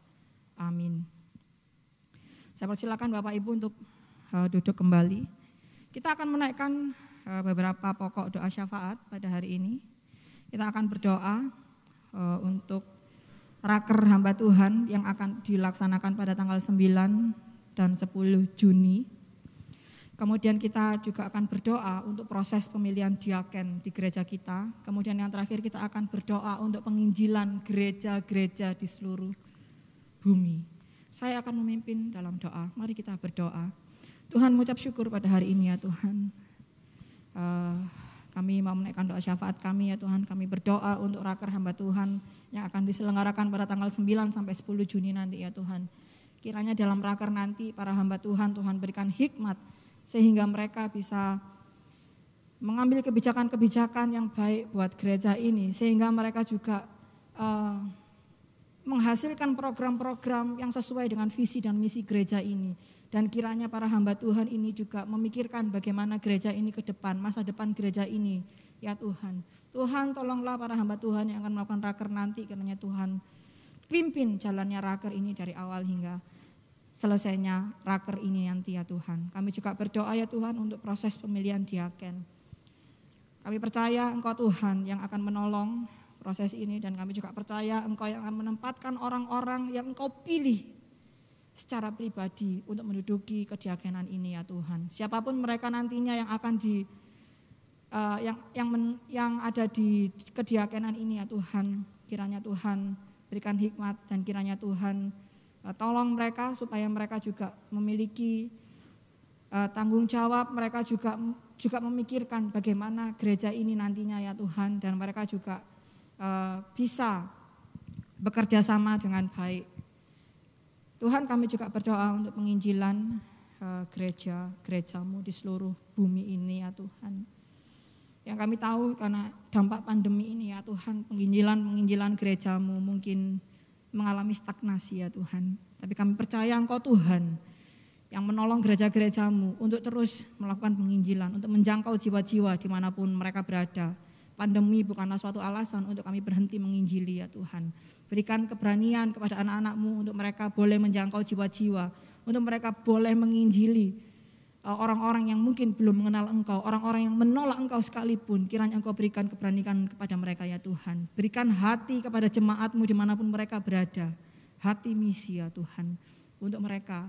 Amin. Saya persilakan Bapak Ibu untuk duduk kembali. Kita akan menaikkan beberapa pokok doa syafaat pada hari ini. Kita akan berdoa untuk raker hamba Tuhan yang akan dilaksanakan pada tanggal 9 dan 10 Juni. Kemudian kita juga akan berdoa untuk proses pemilihan diaken di gereja kita. Kemudian yang terakhir kita akan berdoa untuk penginjilan gereja-gereja di seluruh bumi. Saya akan memimpin dalam doa. Mari kita berdoa. Tuhan, mengucap syukur pada hari ini ya Tuhan. Kami mau menaikkan doa syafaat kami ya Tuhan. Kami berdoa untuk raker hamba Tuhan yang akan diselenggarakan pada tanggal 9 sampai 10 Juni nanti ya Tuhan. Kiranya dalam raker nanti para hamba Tuhan, Tuhan berikan hikmat sehingga mereka bisa mengambil kebijakan-kebijakan yang baik buat gereja ini. Sehingga mereka juga menghasilkan program-program yang sesuai dengan visi dan misi gereja ini. Dan kiranya para hamba Tuhan ini juga memikirkan bagaimana gereja ini ke depan, masa depan gereja ini. Ya Tuhan, Tuhan tolonglah para hamba Tuhan yang akan melakukan raker nanti. Kiranya Tuhan pimpin jalannya raker ini dari awal hingga selesainya raker ini nanti ya Tuhan. Kami juga berdoa ya Tuhan untuk proses pemilihan diaken. Kami percaya Engkau Tuhan yang akan menolong proses ini. Dan kami juga percaya Engkau yang akan menempatkan orang-orang yang Engkau pilih secara pribadi untuk menduduki kediakenan ini ya Tuhan. Siapapun mereka nantinya yang akan yang ada di kediakenan ini ya Tuhan, kiranya Tuhan berikan hikmat dan kiranya Tuhan tolong mereka supaya mereka juga memiliki tanggung jawab, mereka juga memikirkan bagaimana gereja ini nantinya ya Tuhan, dan mereka juga bisa bekerja sama dengan baik. Tuhan, kami juga berdoa untuk penginjilan gereja-gerejamu di seluruh bumi ini ya Tuhan. Yang kami tahu karena dampak pandemi ini ya Tuhan, penginjilan gerejamu mungkin mengalami stagnasi ya Tuhan. Tapi kami percaya Engkau Tuhan yang menolong gereja-gerejamu untuk terus melakukan penginjilan, untuk menjangkau jiwa-jiwa dimanapun mereka berada. Pandemi bukanlah suatu alasan untuk kami berhenti menginjili ya Tuhan. Berikan keberanian kepada anak-anak-Mu untuk mereka boleh menjangkau jiwa-jiwa, untuk mereka boleh menginjili orang-orang yang mungkin belum mengenal Engkau, orang-orang yang menolak Engkau sekalipun. Kiranya Engkau berikan keberanian kepada mereka ya Tuhan. Berikan hati kepada jemaat-Mu dimanapun mereka berada. Hati misi ya Tuhan, untuk mereka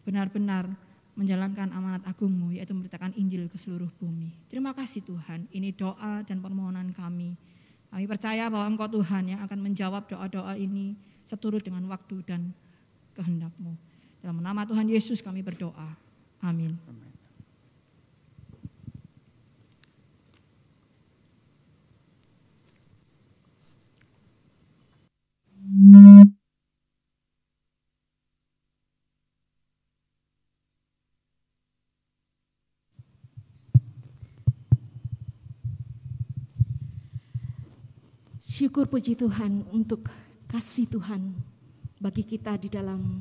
benar-benar menjalankan amanat agung-Mu, yaitu memberitakan Injil ke seluruh bumi. Terima kasih Tuhan, ini doa dan permohonan kami. Kami percaya bahwa Engkau Tuhan yang akan menjawab doa-doa ini seturut dengan waktu dan kehendak-Mu. Dalam nama Tuhan Yesus kami berdoa. Amin. Syukur puji Tuhan untuk kasih Tuhan bagi kita di dalam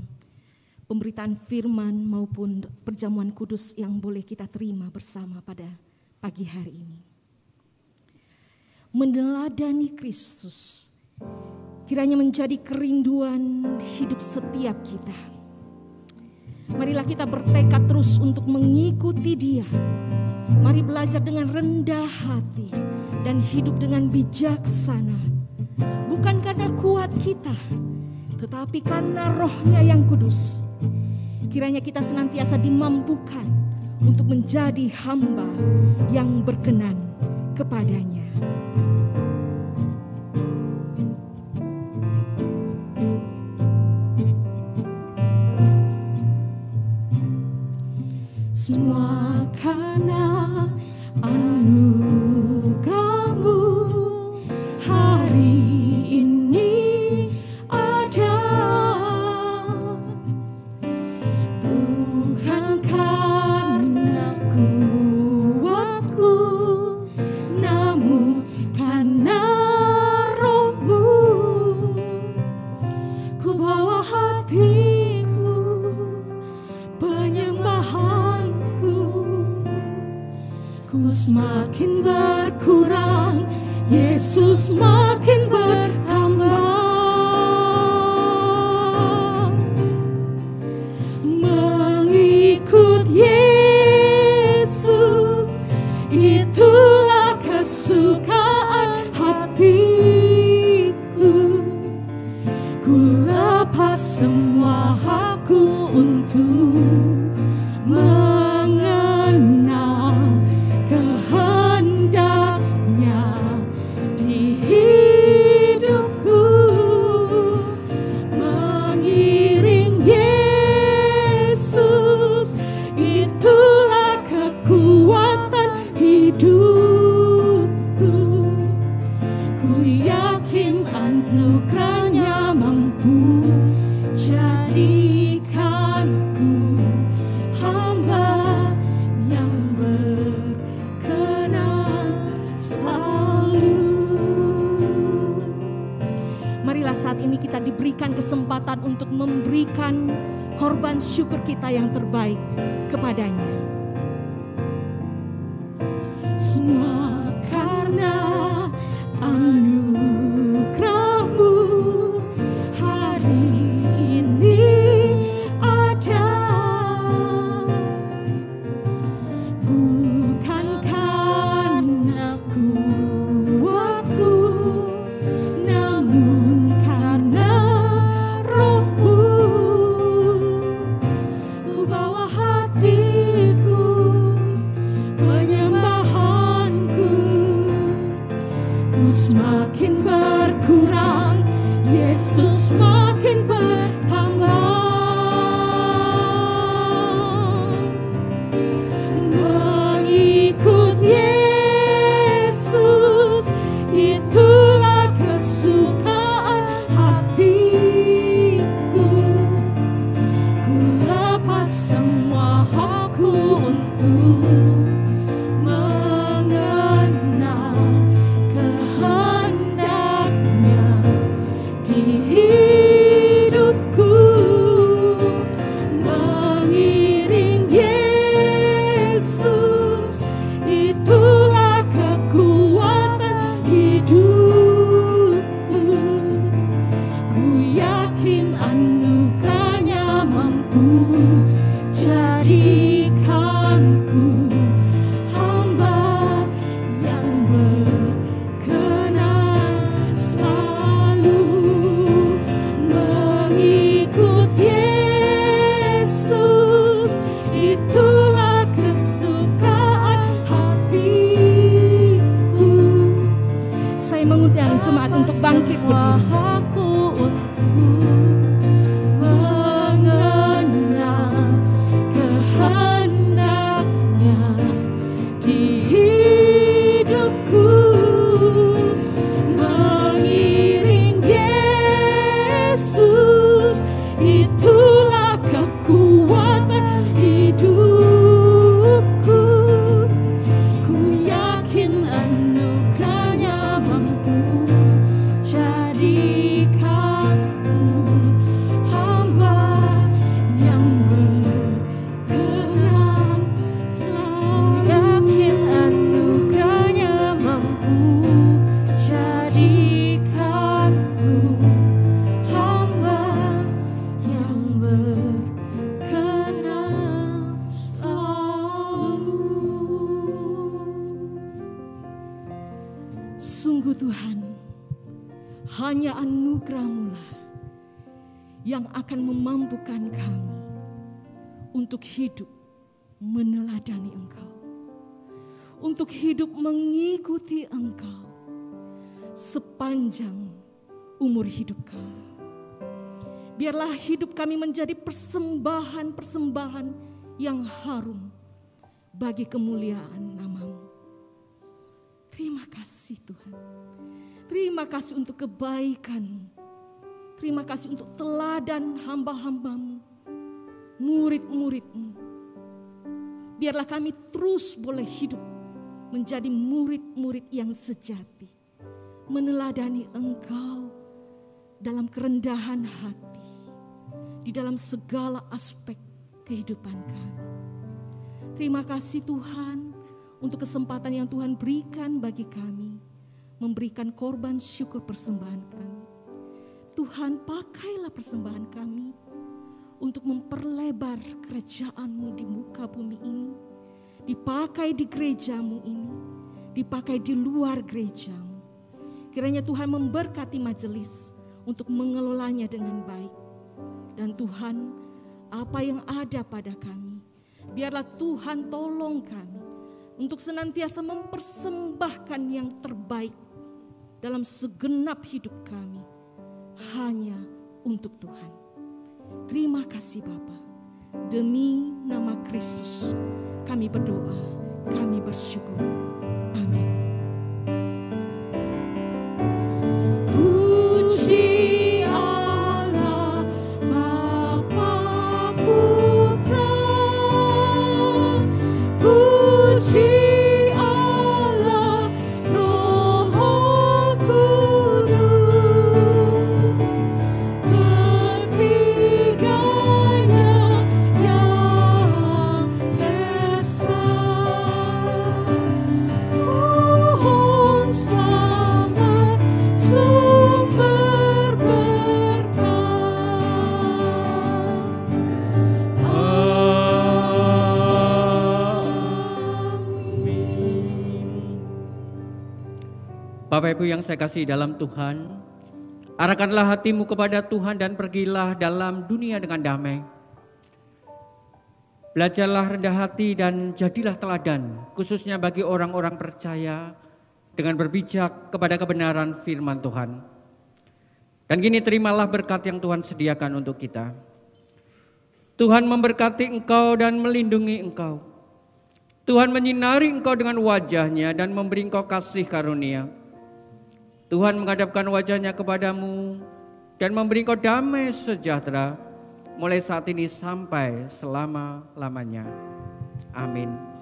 pemberitaan firman maupun perjamuan kudus yang boleh kita terima bersama pada pagi hari ini. Meneladani Kristus kiranya menjadi kerinduan hidup setiap kita. Marilah kita bertekad terus untuk mengikuti Dia. Mari belajar dengan rendah hati dan hidup dengan bijaksana. Bukan karena kuat kita, tetapi karena Roh-Nya yang kudus. Kiranya kita senantiasa dimampukan untuk menjadi hamba yang berkenan kepada-Nya. Semua karena anugerah-Mu hari ini ada, bukan karena kuatku, namun karena Roh-Mu. Ku bawa hatiku, penyembahanku, ku semakin berkurang, Yesus makin bertambah. Mengikut Yesus, itulah kesukaan hatiku. Ku lepas semua hakku untuk mengenal kehendak-Nya di hidupku. Mengiring Yesus, itulah kekuatan hidupku. Ku yakin anugerah-Nya mampu jadikanku hamba yang berkenan selalu. Marilah saat ini kita diberikan kesempatan untuk memberikan korban syukur kita yang terbaik kepada-Nya. Semua karena anugerah-Mu hari ini ada, bukan karena kuatku, namun karena Roh-Mu. Ku bawa hatiku, penyembahanku, ku semakin berkurang, Yesus makin bertambah. Mengikut Yesus, itulah kesukaan hatiku. Ku lepas semua hakku untuk mengenal kehendak-Nya di hidupku. Mengiring ku yakin anugerahnya mampu jadikanku hamba yang berkenan selalu mengikut Yesus. Itulah kesukaan hatiku. Saya mengundang jemaat untuk bangkit berdiri. Aku untuk mengenal kehendaknya di hidupku, mengiring Yesus. Itulah kekuatan hidupku. Ku yakin anugerahnya mampu jadikanku hamba yang berkenan selalu. Yakin anugerahnya mampu jadikanku hamba yang berkenan selalu. Sungguh Tuhan, hanya anugerah-Mu lah yang akan memampukan kami untuk hidup meneladani Engkau, untuk hidup mengikuti Engkau sepanjang umur hidup kami. Biarlah hidup kami menjadi persembahan-persembahan yang harum bagi kemuliaan nama-Mu. Terima kasih Tuhan. Terima kasih untuk kebaikan-Mu. Terima kasih untuk teladan hamba-hamba-Mu, murid-murid-Mu. Biarlah kami terus boleh hidup menjadi murid-murid yang sejati, meneladani Engkau dalam kerendahan hati, di dalam segala aspek kehidupan kami. Terima kasih Tuhan untuk kesempatan yang Tuhan berikan bagi kami, memberikan korban syukur persembahan kami. Tuhan, pakailah persembahan kami untuk memperlebar kerajaan-Mu di muka bumi ini, dipakai di gereja-Mu ini, dipakai di luar gereja-Mu. Kiranya Tuhan memberkati majelis untuk mengelolanya dengan baik. Dan Tuhan, apa yang ada pada kami, biarlah Tuhan tolong kami untuk senantiasa mempersembahkan yang terbaik dalam segenap hidup kami, hanya untuk Tuhan. Terima kasih Bapa. Demi nama Kristus kami berdoa, kami bersyukur. Amin. Puji Allah Bapa Putra, puji Allah Roh Kudus, ketiganya yang esa. Pohon selamat sumber Bapak Ibu yang saya kasih dalam Tuhan, arahkanlah hatimu kepada Tuhan dan pergilah dalam dunia dengan damai. Belajarlah rendah hati dan jadilah teladan, khususnya bagi orang-orang percaya dengan berbijak kepada kebenaran firman Tuhan. Dan kini terimalah berkat yang Tuhan sediakan untuk kita. Tuhan memberkati engkau dan melindungi engkau. Tuhan menyinari engkau dengan wajah-Nya dan memberi engkau kasih karunia. Tuhan menghadapkan wajah-Nya kepadamu dan memberi engkau damai sejahtera mulai saat ini sampai selama-lamanya. Amin.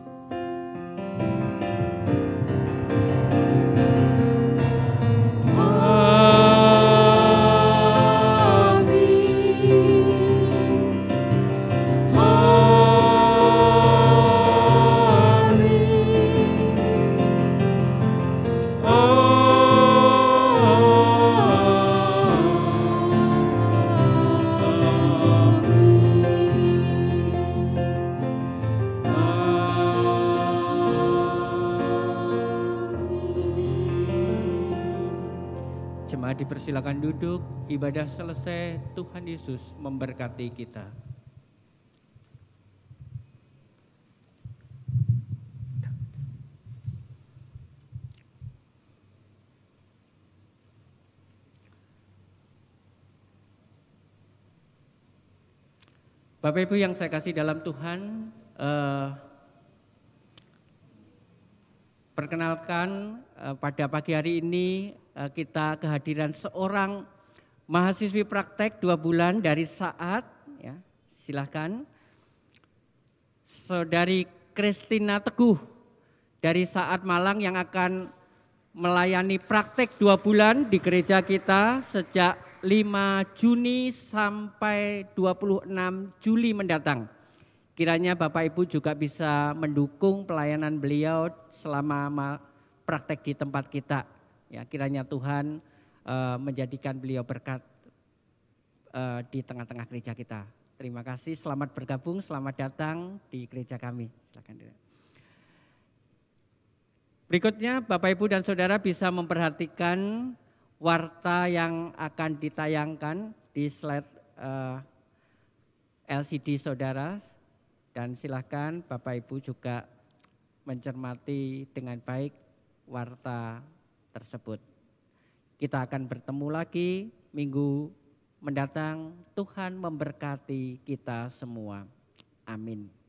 dipersilakan duduk, ibadah selesai, Tuhan Yesus memberkati kita. Bapak Ibu yang saya kasih dalam Tuhan, perkenalkan pada pagi hari ini kita kehadiran seorang mahasiswi praktek 2 bulan dari Saat, ya, silahkan. Saudari Kristina Teguh dari Saat Malang yang akan melayani praktek 2 bulan di gereja kita sejak 5 Juni sampai 26 Juli mendatang. Kiranya Bapak Ibu juga bisa mendukung pelayanan beliau selama praktek di tempat kita. Ya, kiranya Tuhan menjadikan beliau berkat di tengah-tengah gereja kita. Terima kasih, selamat bergabung, selamat datang di gereja kami. Silakan. Berikutnya Bapak Ibu dan Saudara bisa memperhatikan warta yang akan ditayangkan di slide LCD Saudara. Dan silakan Bapak Ibu juga mencermati dengan baik warta tersebut. Kita akan bertemu lagi minggu mendatang. Tuhan memberkati kita semua. Amin.